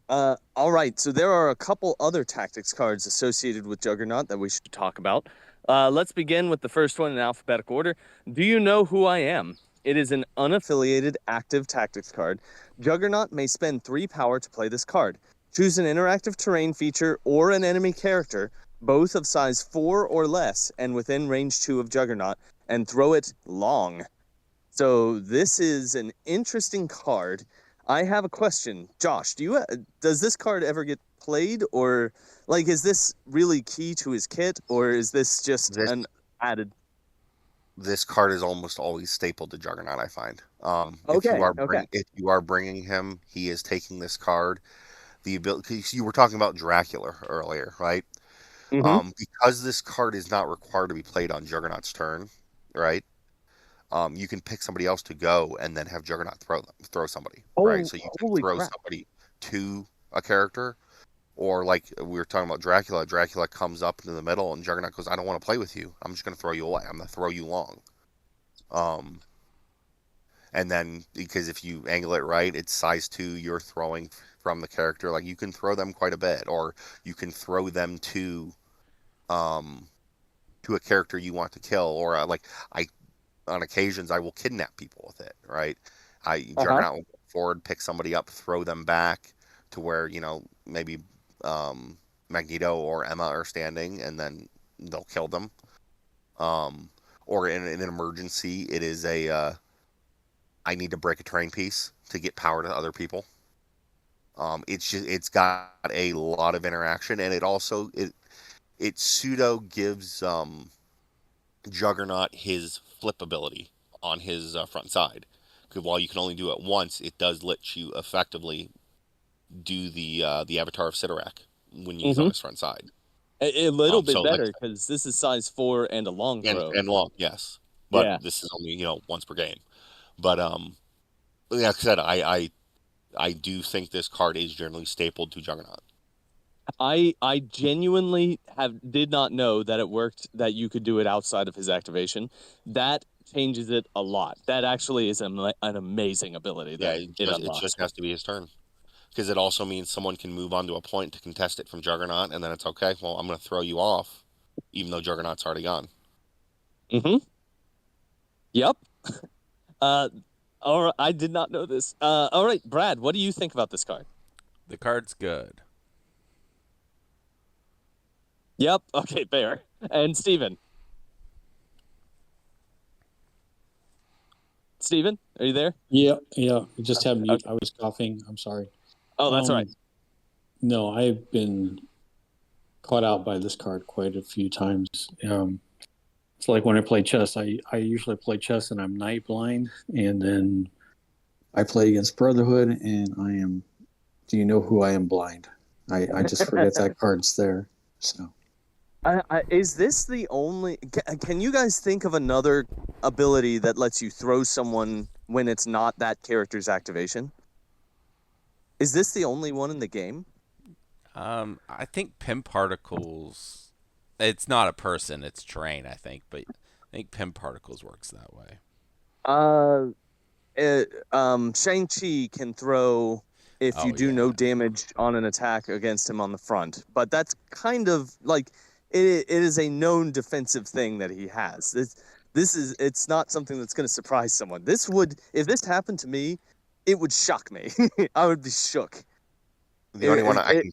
All right, so there are a couple other tactics cards associated with Juggernaut that we should talk about. Let's begin with the first one in alphabetical order. Do you know who I am? It is an unaffiliated active tactics card. Juggernaut may spend 3 power to play this card. Choose an interactive terrain feature or an enemy character, both of size 4 or less and within range 2 of Juggernaut, and throw it long. So this is an interesting card. I have a question, Josh. Does this card ever get played, or like is this really key to his kit, or is this just an added? This card is almost always stapled to Juggernaut, I find. Okay. If you are bringing him, he is taking this card. The ability, because you were talking about Dracula earlier, right? Mm-hmm. Because this card is not required to be played on Juggernaut's turn, right? You can pick somebody else to go and then have Juggernaut throw somebody, right? So you can Holy throw crap! somebody to a character, or like we were talking about Dracula. Dracula comes up into the middle, and Juggernaut goes, "I don't want to play with you. I'm just going to throw you away. I'm going to throw you long." And then because if you angle it right, it's size 2. You're throwing from the character. Like you can throw them quite a bit, or you can throw them to a character you want to kill, or on occasions I will kidnap people with it, right? Juggernaut will go forward, pick somebody up, throw them back to where maybe Magneto or Emma are standing, and then they'll kill them. Or in an emergency, it is I need to break a terrain piece to get power to other people. It's got a lot of interaction, and it pseudo gives Juggernaut his flip ability on his front side. Because while you can only do it once, it does let you effectively do the Avatar of Sidorak when he's on his front side. A little bit So like better because this is size 4 and a long throw. and long, yes, but Yeah. this is only once per game. But like I said, I do think this card is generally stapled to Juggernaut. I genuinely did not know that it worked, that you could do it outside of his activation. That changes it a lot. That actually is an amazing ability Yeah, that it it unlocks. just has to be his turn. Because it also means someone can move onto a point to contest it from Juggernaut, and then it's okay. Well, I'm going to throw you off, even though Juggernaut's already gone. Mm-hmm. Yep. All right, I did not know this. All right, Brad, what do you think about this card? The card's good. Yep. Okay, fair. And Steven? Steven, are you there? Yeah. I just had mute. Okay. I was coughing. I'm sorry. Oh, that's all right. No, I've been caught out by this card quite a few times. It's like when I play chess. I usually play chess and I'm night blind, and then I play against Brotherhood, and I am. Do you know who I am? Blind. I just forget that card's there. So Is this the only? Can you guys think of another ability that lets you throw someone when it's not that character's activation? Is this the only one in the game? I think Pim Particles. It's not a person; it's terrain. I think, but I think Pim Particles works that way. Uh, Shang-Chi can throw if you Oh do no yeah, damage on an attack against him on the front, but that's kind of like it is a known defensive thing that he has. It's not something that's going to surprise someone. This would, if this happened to me, it would shock me. I would be shook. The only one It, I it, can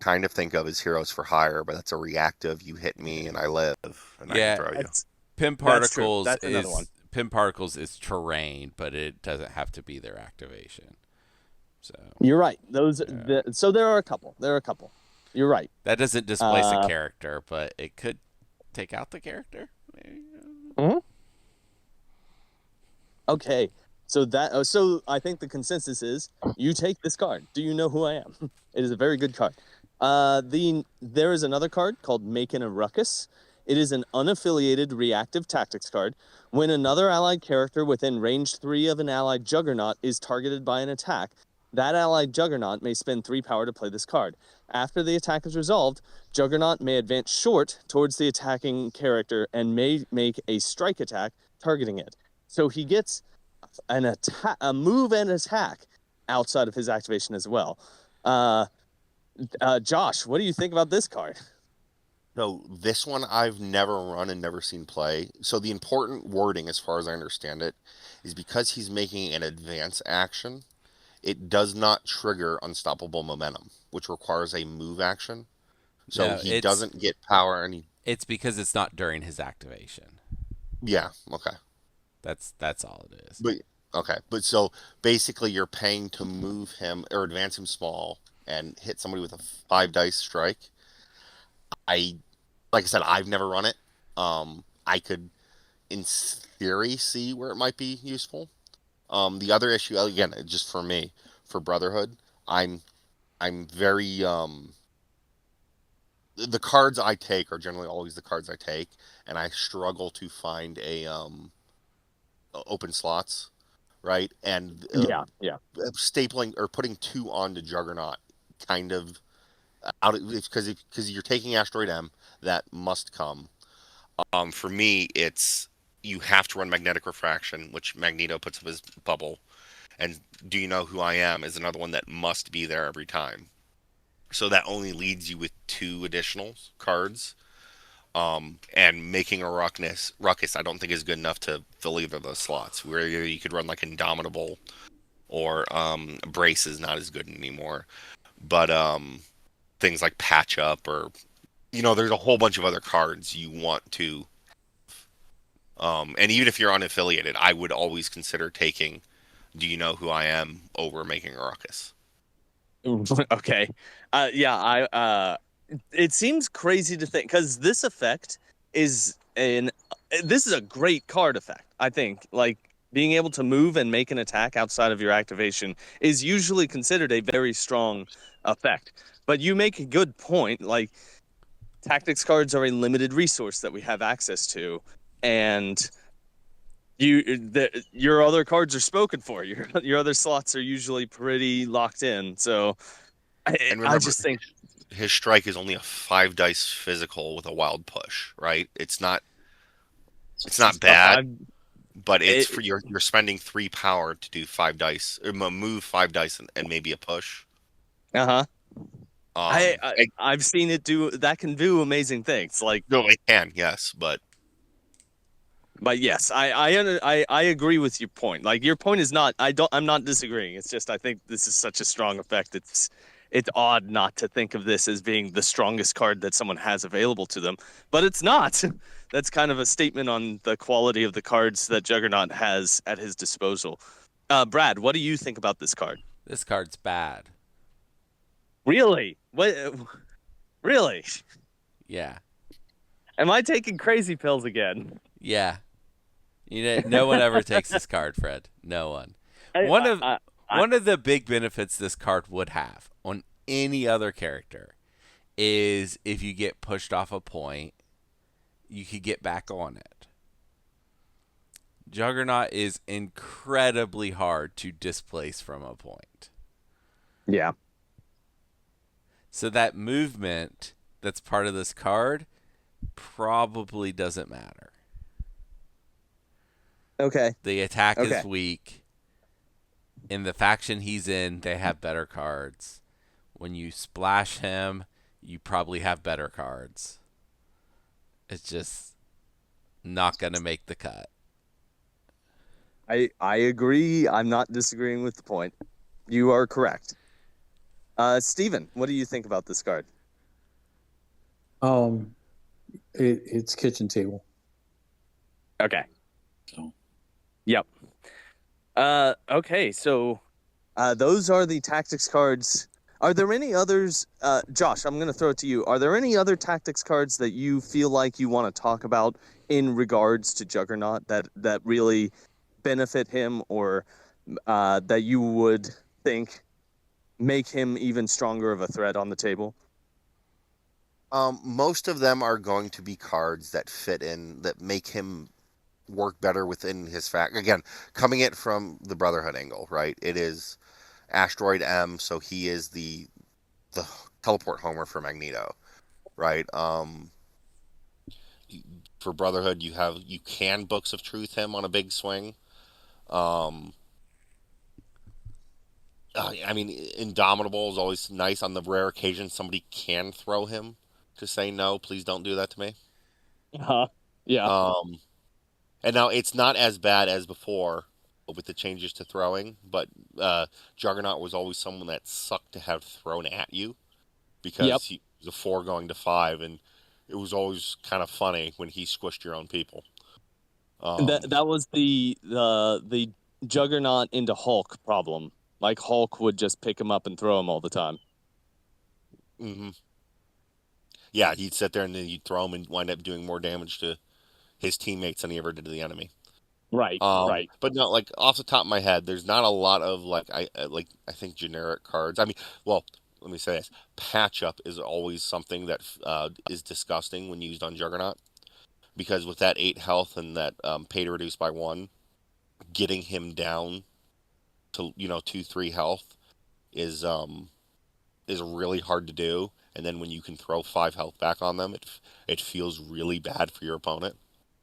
kind of think of is Heroes for Hire, but that's a reactive. You hit me and I live, and I can yeah. throw you. that's Pim that's true. Particles That's another one. is Pim Particles is terrain, but it doesn't have to be their activation. So You're right. yeah. So there are a couple. There are a couple. You're right. That doesn't displace a Uh, character, but it could take out the character. Maybe. mhm. Okay. So I think the consensus is you take this card. Do you know who I am? It is a very good card. There is another card called Making a Ruckus. It is an unaffiliated reactive tactics card. When another allied character within range 3 of an allied Juggernaut is targeted by an attack, that allied Juggernaut may spend 3 power to play this card. After the attack is resolved, Juggernaut may advance short towards the attacking character and may make a strike attack targeting it. So he gets a move and attack outside of his activation as well. Josh, what do you think about this card? So this one I've never run and never seen play. So the important wording, as far as I understand it, is because he's making an advance action, it does not trigger unstoppable momentum, which requires a move action. So No, he it's doesn't get power and he it's because it's not during his activation. yeah, okay. That's all it is. But okay. But so basically you're paying to move him or advance him small and hit somebody with a 5 dice strike. I like I said, I've never run it. I could in theory see where it might be useful. The other issue, again, just for me, for Brotherhood, I'm very the cards I take are generally always the cards I take, and I struggle to find a open slots, right? And Yeah. stapling or putting 2 onto Juggernaut kind of out because you're taking Asteroid M, that must come. For me, it's you have to run Magnetic Refraction, which Magneto puts up his bubble, and Do You Know Who I Am is another one that must be there every time. So that only leads you with 2 additional cards. And making a ruckus, I don't think is good enough to fill either of those slots. Where you could run like Indomitable or Brace is not as good anymore. But things like Patch Up or there's a whole bunch of other cards you want to. And even if you're unaffiliated, I would always consider taking Do You Know Who I Am over making a ruckus. Okay. Yeah, it seems crazy to think because this effect is this is a great card effect. I think like being able to move and make an attack outside of your activation is usually considered a very strong effect. But you make a good point. Like tactics cards are a limited resource that we have access to, and your other cards are spoken for. Your other slots are usually pretty locked in. So And I remember, just think his strike is only a 5 dice physical with a wild push, right? It's not a bad, five. but it's It, for you're spending 3 power to do 5 dice, or move 5 dice and maybe a push. uh-huh. Um, I, I've seen it do that can do amazing things. Like, no, it can, yes, but but yes, I agree with your point. Like your point is not I'm not disagreeing. It's just I think this is such a strong effect. It's odd not to think of this as being the strongest card that someone has available to them, but it's not. That's kind of a statement on the quality of the cards that Juggernaut has at his disposal. Brad, what do you think about this card? This card's bad. Really? What? Really? Yeah, Am I taking crazy pills again? yeah. No one ever takes this card, Fred. No one. I, one I, of I, I one of the big benefits this card would have on any other character is if you get pushed off a point, you could get back on it. Juggernaut is incredibly hard to displace from a point. yeah. So that movement that's part of this card probably doesn't matter. Okay. The attack is Okay. weak. In the faction he's in, they have better cards. When you splash him, you probably have better cards. It's just not going to make the cut. I agree. I'm not disagreeing with the point. You are correct. Steven, what do you think about this card? It's kitchen table. Okay. So Yep. Okay, so those are the tactics cards. Are there any others? Josh, I'm going to throw it to you. Are there any other tactics cards that you feel like you want to talk about in regards to Juggernaut that really benefit him, or that you would think make him even stronger of a threat on the table? Most of them are going to be cards that fit in, that make him work better within his fact. Again, coming it from the Brotherhood angle, right? It is Asteroid M, so he is the teleport homer for Magneto, right? For Brotherhood, you can Books of Truth him on a big swing. Um, I mean, Indomitable is always nice on the rare occasion somebody can throw him to say no, please don't do that to me. Uh-huh. Yeah. Um, and now it's not as bad as before with the changes to throwing, but Juggernaut was always someone that sucked to have thrown at you Yep. because he was a 4 going to 5, and it was always kind of funny when he squished your own people. That was the Juggernaut into Hulk problem. Like Hulk would just pick him up and throw him all the time. hmm Yeah, he'd sit there and then you'd throw him and wind up doing more damage to his teammates than he ever did to the enemy. Right. Right. But no, like off the top of my head, there's not a lot of I think generic cards. I mean, well, let me say this: patch up is always something that is disgusting when used on Juggernaut, because with that 8 health and that pay to reduce by 1, getting him down to 2-3 health is really hard to do. And then when you can throw 5 health back on them, it feels really bad for your opponent.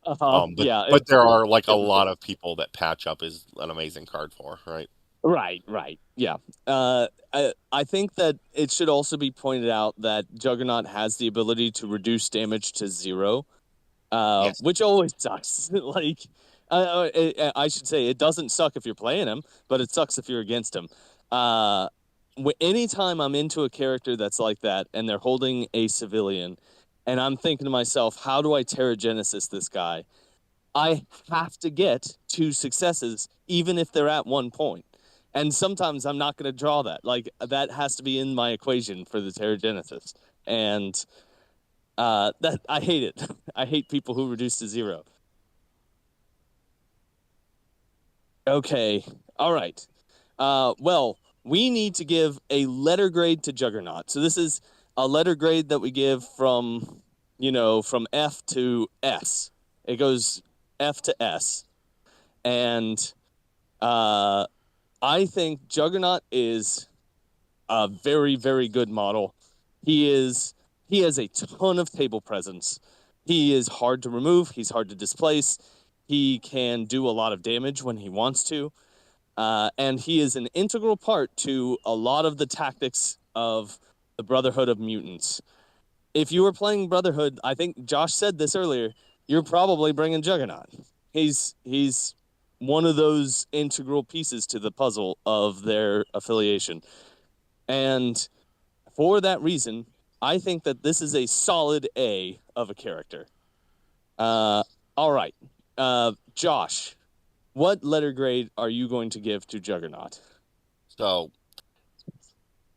Uh-huh. But Yeah, but there are like a lot difficult. of people that patch up is an amazing card for, right? Right, right. Yeah. I think that it should also be pointed out that Juggernaut has the ability to reduce damage to 0, Yes. which always sucks. Like, I should say it doesn't suck if you're playing him, but it sucks if you're against him. Uh, Anytime I'm into a character that's like that and they're holding a civilian, and I'm thinking to myself, how do I Terrigenesis this guy? I have to get 2 successes, even if they're at 1 point. And sometimes I'm not going to draw that. Like, that has to be in my equation for the Terrigenesis. And that I hate it. I hate people who reduce to 0. Okay. All right. Well, we need to give a letter grade to Juggernaut. So this is a letter grade that we give from, from F to S. It goes F to S. And I think Juggernaut is a very, very good model. He has a ton of table presence. He is hard to remove. He's hard to displace. He can do a lot of damage when he wants to. And he is an integral part to a lot of the tactics of the Brotherhood of Mutants. If you were playing Brotherhood, I think Josh said this earlier, you're probably bringing Juggernaut. He's one of those integral pieces to the puzzle of their affiliation. And for that reason, I think that this is a solid A of a character. All right. Josh, what letter grade are you going to give to Juggernaut? So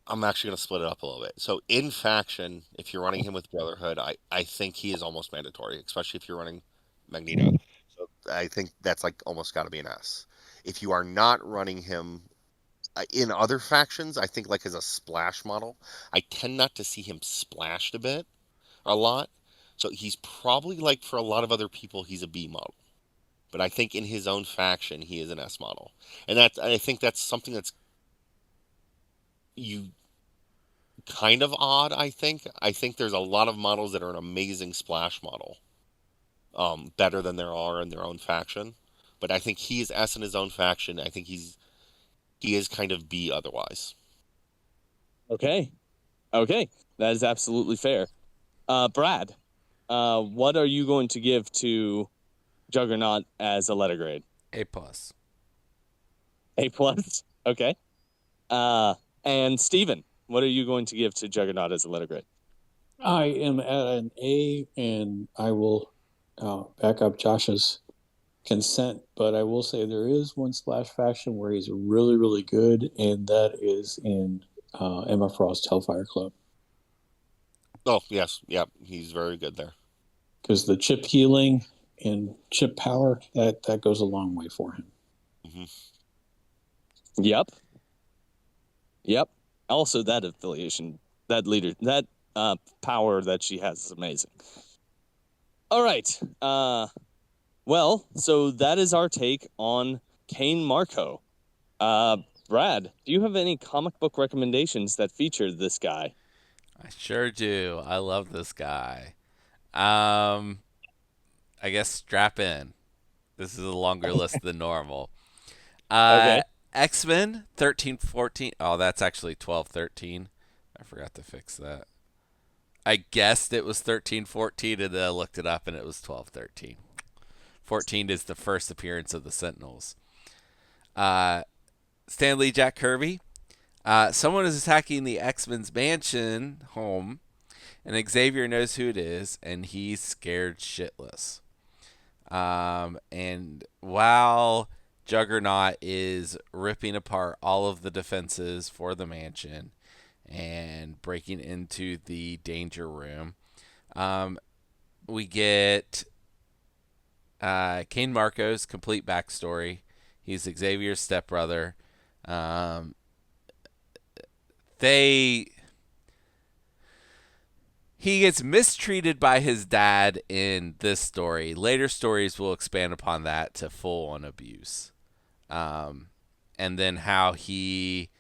I'm actually going to split it up a little bit. So in faction, if you're running him with Brotherhood, I think he is almost mandatory, especially if you're running Magneto. So I think that's like almost got to be an S. If you are not running him in other factions, I think like as a splash model, I tend not to see him splashed a lot. So he's probably like for a lot of other people, he's a B model. But I think in his own faction, he is an S model, and I think that's something that's you kind of odd. I think there's a lot of models that are an amazing splash model, better than there are in their own faction. But I think he is S in his own faction. I think he is kind of B otherwise. Okay. Okay. That is absolutely fair. Brad, what are you going to give to Juggernaut as a letter grade? A plus. A plus. Okay. And Steven, what are you going to give to Juggernaut as a letter grade? I am at an A, and I will back up Josh's consent, but I will say there is one splash faction where he's really, really good, and that is in Emma Frost Hellfire Club. Oh yes, yeah, he's very good there. Because the chip healing and chip power, that goes a long way for him. Mm-hmm. Yep. Also, that affiliation, that leader, that power that she has is amazing. All right. Well, so that is our take on Kane Marco. Brad, do you have any comic book recommendations that feature this guy? I sure do. I love this guy. I guess strap in. This is a longer list than normal. Okay. X-Men 13-14. Oh, that's actually 12-13. I forgot to fix that. I guessed it was 13-14 and then I looked it up and it was 12-13. 14 is the first appearance of the Sentinels. Stan Lee, Jack Kirby. Someone is attacking the X-Men's mansion home, and Xavier knows who it is, and he's scared shitless. And while Juggernaut is ripping apart all of the defenses for the mansion and breaking into the danger room, we get Kane Marco's complete backstory. He's Xavier's stepbrother. He gets mistreated by his dad in this story. Later stories will expand upon that to full-on abuse. And then how he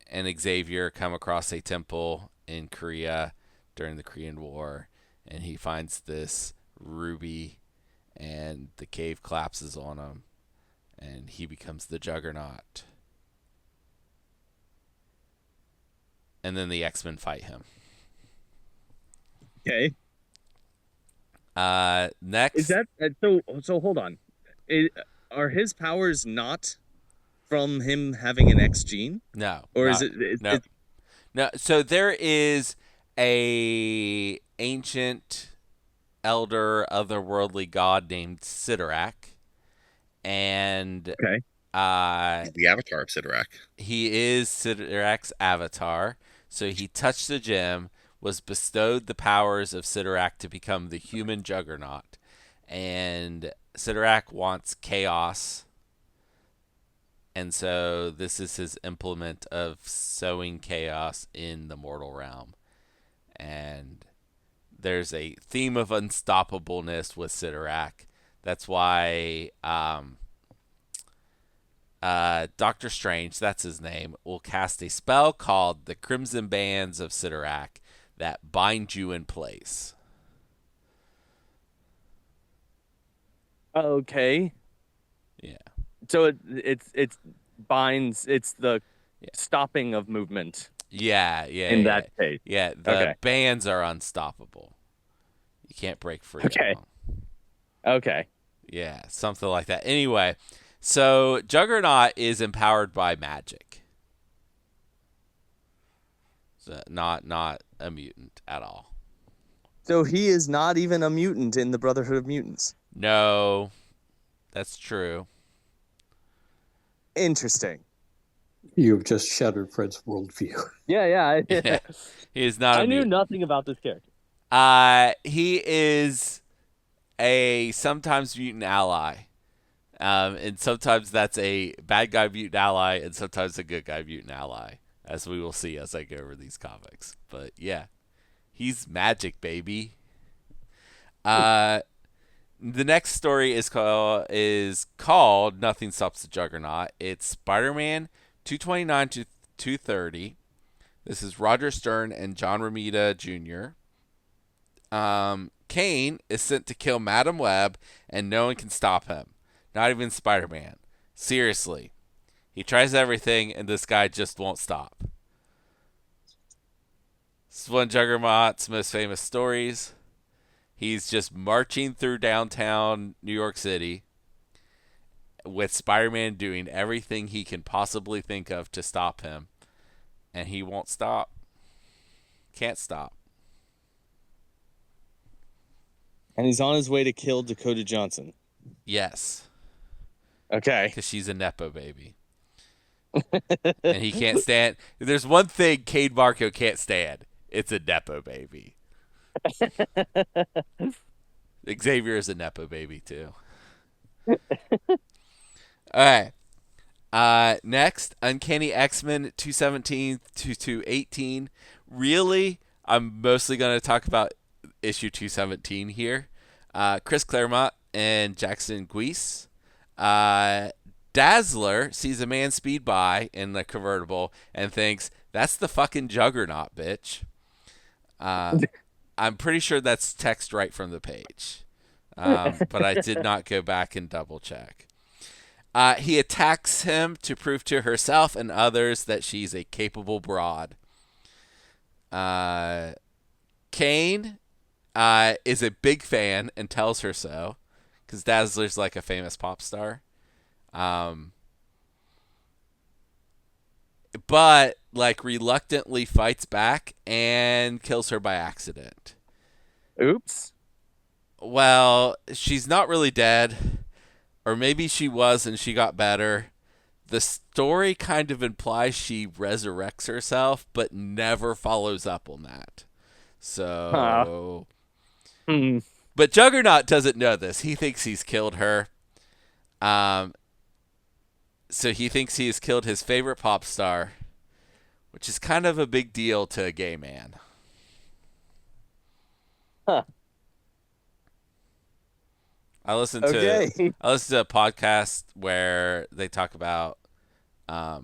and Xavier come across a temple in Korea during the Korean War, and he finds this ruby, and the cave collapses on him, and he becomes the Juggernaut. And then the X-Men fight him. Okay. Next. Is that so? Hold on. Are his powers not from him having an X gene? No. Or no, is it? No. No. So there is a ancient elder otherworldly god named Sidorak, and Okay. The Avatar of Sidorak. he is Sidorak's avatar. So he touched the gem, was bestowed the powers of Sidorak to become the human Juggernaut, and Sidorak wants chaos, and so this is his implement of sowing chaos in the mortal realm. And there's a theme of unstoppableness with Sidorak. That's why Doctor Strange, that's his name, will cast a spell called the Crimson Bands of Sidorak that bind you in place. Okay. Yeah. So it binds. It's the stopping of movement. Yeah. In that case. Yeah, the bands are unstoppable. You can't break free of them. Okay. Yeah, something like that. Anyway, so Juggernaut is empowered by magic. So not a mutant at all. So he is not even a mutant in the Brotherhood of Mutants. No, that's true. Interesting. You've just shattered Fred's worldview. Yeah. Yeah, he is not. I a knew mutant. nothing about this character. He is a sometimes mutant ally. And sometimes that's a bad guy mutant ally, and sometimes a good guy mutant ally, as we will see as I go over these comics. But yeah, he's magic, baby. The next story is called Nothing Stops the Juggernaut. It's Spider-Man 229 to 230. This is Roger Stern and John Romita Jr. Kane is sent to kill Madam Web, and no one can stop him. Not even Spider-Man. Seriously. He tries everything, and this guy just won't stop. This is one of Juggernaut's most famous stories. He's just marching through downtown New York City with Spider-Man doing everything he can possibly think of to stop him. And he won't stop. Can't stop. And he's on his way to kill Dakota Johnson. Yes. Okay. Because she's a Nepo baby. And he can't stand. If there's one thing Cade Marco can't stand, it's a Nepo baby. Xavier is a Nepo baby, too. All right. Next, Uncanny X-Men 217 to 218. Really, I'm mostly going to talk about issue 217 here. Chris Claremont and Jackson Guise. Dazzler sees a man speed by in the convertible and thinks, that's the fucking Juggernaut, bitch. I'm pretty sure that's text right from the page. But I did not go back and double check. He attacks him to prove to herself and others that she's a capable broad. Kane is a big fan and tells her so, because Dazzler's like a famous pop star. But like reluctantly fights back and kills her by accident. Oops. Well, she's not really dead, or maybe she was and she got better. The story kind of implies she resurrects herself, but never follows up on that. So, But Juggernaut doesn't know this. He thinks he's killed her. So he thinks he has killed his favorite pop star, which is kind of a big deal to a gay man. Huh. I listened to a podcast where they talk about a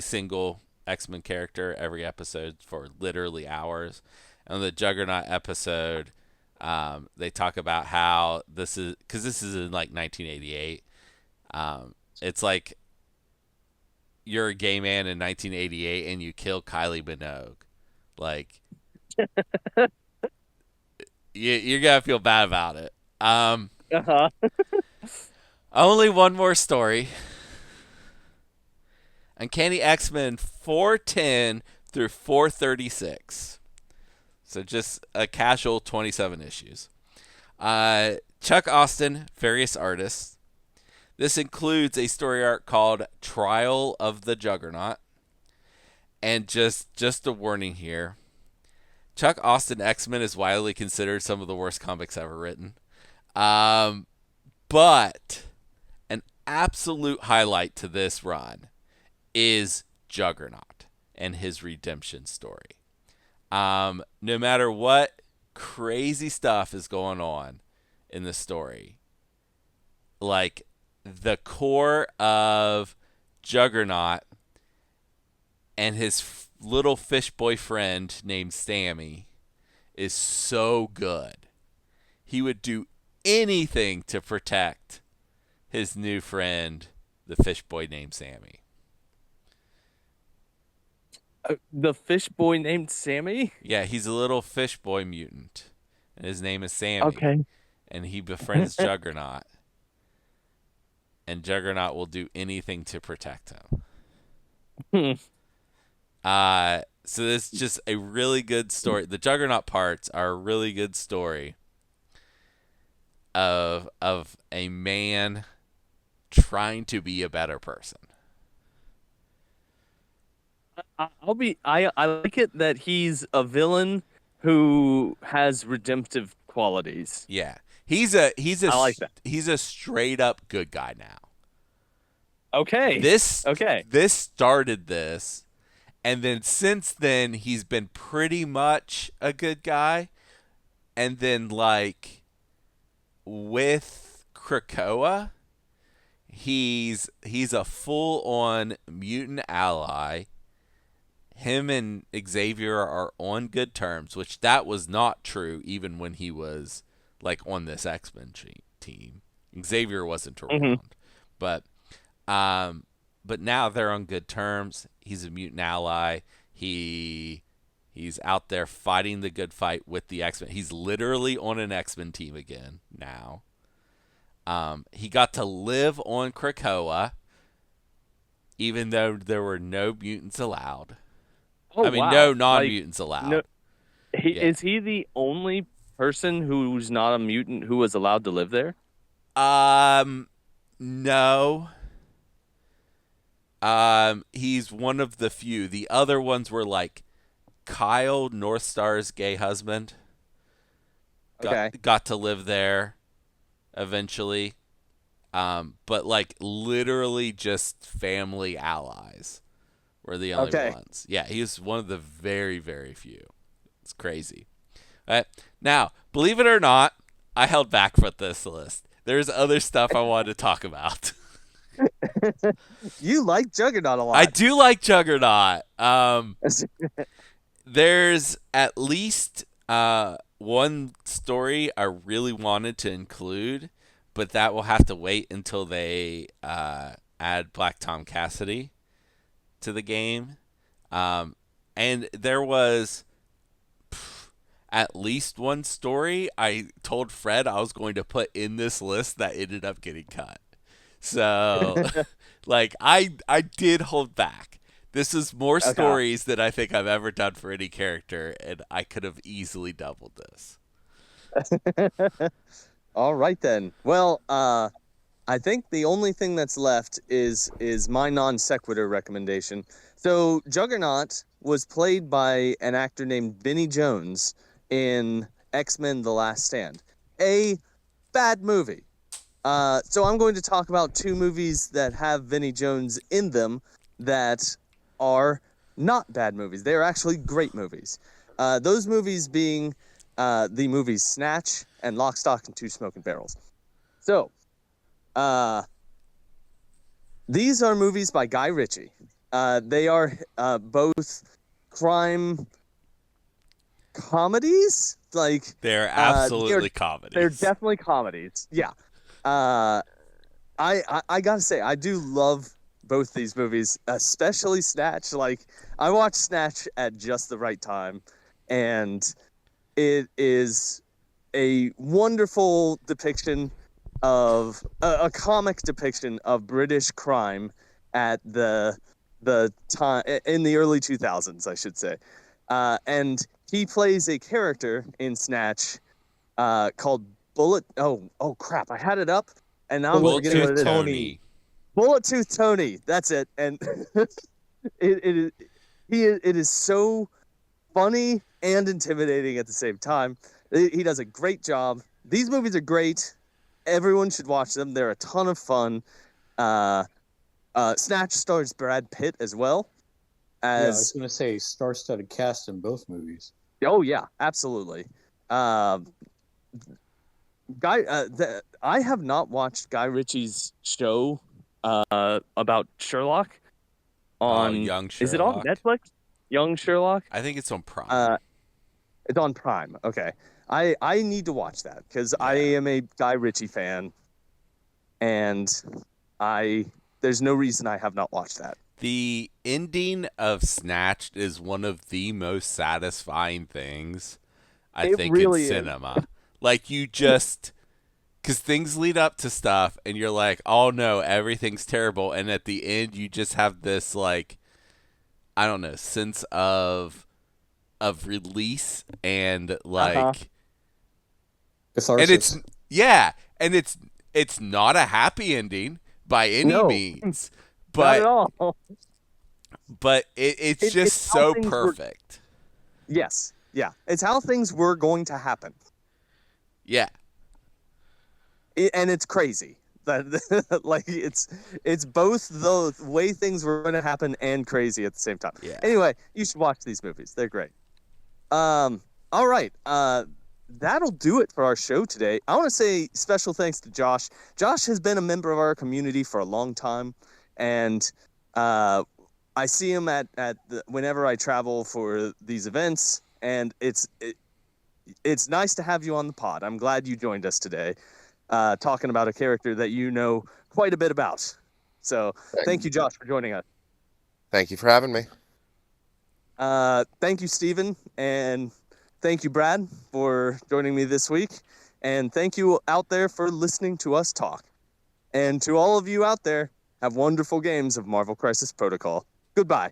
single X-Men character every episode for literally hours. And the Juggernaut episode, they talk about how this is, because this is in like 1988. It's like you're a gay man in 1988 and you kill Kylie Minogue. Like, you're going to feel bad about it. Only one more story. Uncanny X-Men 410 through 436. So just a casual 27 issues. Chuck Austin, various artists. This includes a story arc called Trial of the Juggernaut. And just a warning here. Chuck Austin X-Men is widely considered some of the worst comics ever written. But an absolute highlight to this run is Juggernaut and his redemption story. No matter what crazy stuff is going on in the story, like the core of Juggernaut and his little fish boyfriend named Sammy is so good. He would do anything to protect his new friend, the fish boy named Sammy. The fish boy named Sammy? Yeah, he's a little fish boy mutant, and his name is Sammy. Okay. And he befriends Juggernaut. And Juggernaut will do anything to protect him. So this is just a really good story. The Juggernaut parts are a really good story of a man trying to be a better person. I like it that he's a villain who has redemptive qualities. Yeah. He's a I like that. he's a straight up good guy now. Okay. This Okay. this started this, and then since then he's been pretty much a good guy. And then like with Krakoa, he's a full on mutant ally. Him and Xavier are on good terms, which that was not true even when he was like on this X-Men team. Xavier wasn't around. But but now they're on good terms. He's a mutant ally. He's out there fighting the good fight with the X-Men. He's literally on an X-Men team again now. He got to live on Krakoa, even though there were no mutants allowed. Oh, I mean, wow. no non-mutants allowed. No, Yeah. Is he the only person who's not a mutant who was allowed to live there? No. He's one of the few. The other ones were like Kyle, Northstar's gay husband. Got to live there eventually. But like literally just family allies were the only ones. Yeah, he was one of the very, very few. It's crazy. All right. Now, believe it or not, I held back for this list. There's other stuff I wanted to talk about. You like Juggernaut a lot. I do like Juggernaut. There's at least one story I really wanted to include, but that will have to wait until they add Black Tom Cassidy to the game. And there was at least one story I told Fred I was going to put in this list that ended up getting cut. So, like, I did hold back. This is more stories than I think I've ever done for any character, and I could have easily doubled this. All right, then. Well, I think the only thing that's left is my non sequitur recommendation. So, Juggernaut was played by an actor named Vinnie Jones in X-Men: The Last Stand. A bad movie. So I'm going to talk about two movies that have Vinnie Jones in them that are not bad movies. They are actually great movies. Those movies being the movies Snatch and Lock, Stock, and Two Smoking Barrels. So, these are movies by Guy Ritchie. They are both crime comedies. Like they're absolutely comedies. They're definitely comedies. Yeah. I gotta say, I do love both these movies, especially Snatch. Like, I watched Snatch at just the right time, and it is a wonderful depiction of a comic depiction of British crime at the time in the early 2000s, I should say. And he plays a character in Snatch called Bullet. Oh crap! I had it up, and now I'm forgetting what it is. Tony. Bullet Tooth Tony. That's it. And it is so funny and intimidating at the same time. He does a great job. These movies are great. Everyone should watch them. They're a ton of fun. Snatch stars Brad Pitt as well. I was going to say star-studded cast in both movies. Oh yeah, absolutely. I have not watched Guy Ritchie's show about Sherlock on Young Sherlock. Is it on Netflix? Young Sherlock? I think it's on Prime. It's on Prime. Okay. I need to watch that because I am a Guy Ritchie fan, and there's no reason I have not watched that. The ending of Snatched is one of the most satisfying things I think really in cinema. Like, you just, because things lead up to stuff and you're like, oh no, everything's terrible, and at the end you just have this, like, I don't know, sense of release and like catharsis. and it's not a happy ending by any means, but not at all. But it's just so perfect. Yes. Yeah. It's how things were going to happen. Yeah. and it's crazy. That like it's both the way things were going to happen and crazy at the same time. Yeah. Anyway, you should watch these movies. They're great. All right. That'll do it for our show today. I want to say special thanks to Josh. Josh has been a member of our community for a long time, and I see him whenever I travel for these events, and it's nice to have you on the pod. I'm glad you joined us today, talking about a character that you know quite a bit about. So thank you, Josh, for joining us. Thank you for having me. Thank you, Stephen, and thank you, Brad, for joining me this week. And thank you out there for listening to us talk. And to all of you out there, have wonderful games of Marvel Crisis Protocol. Goodbye.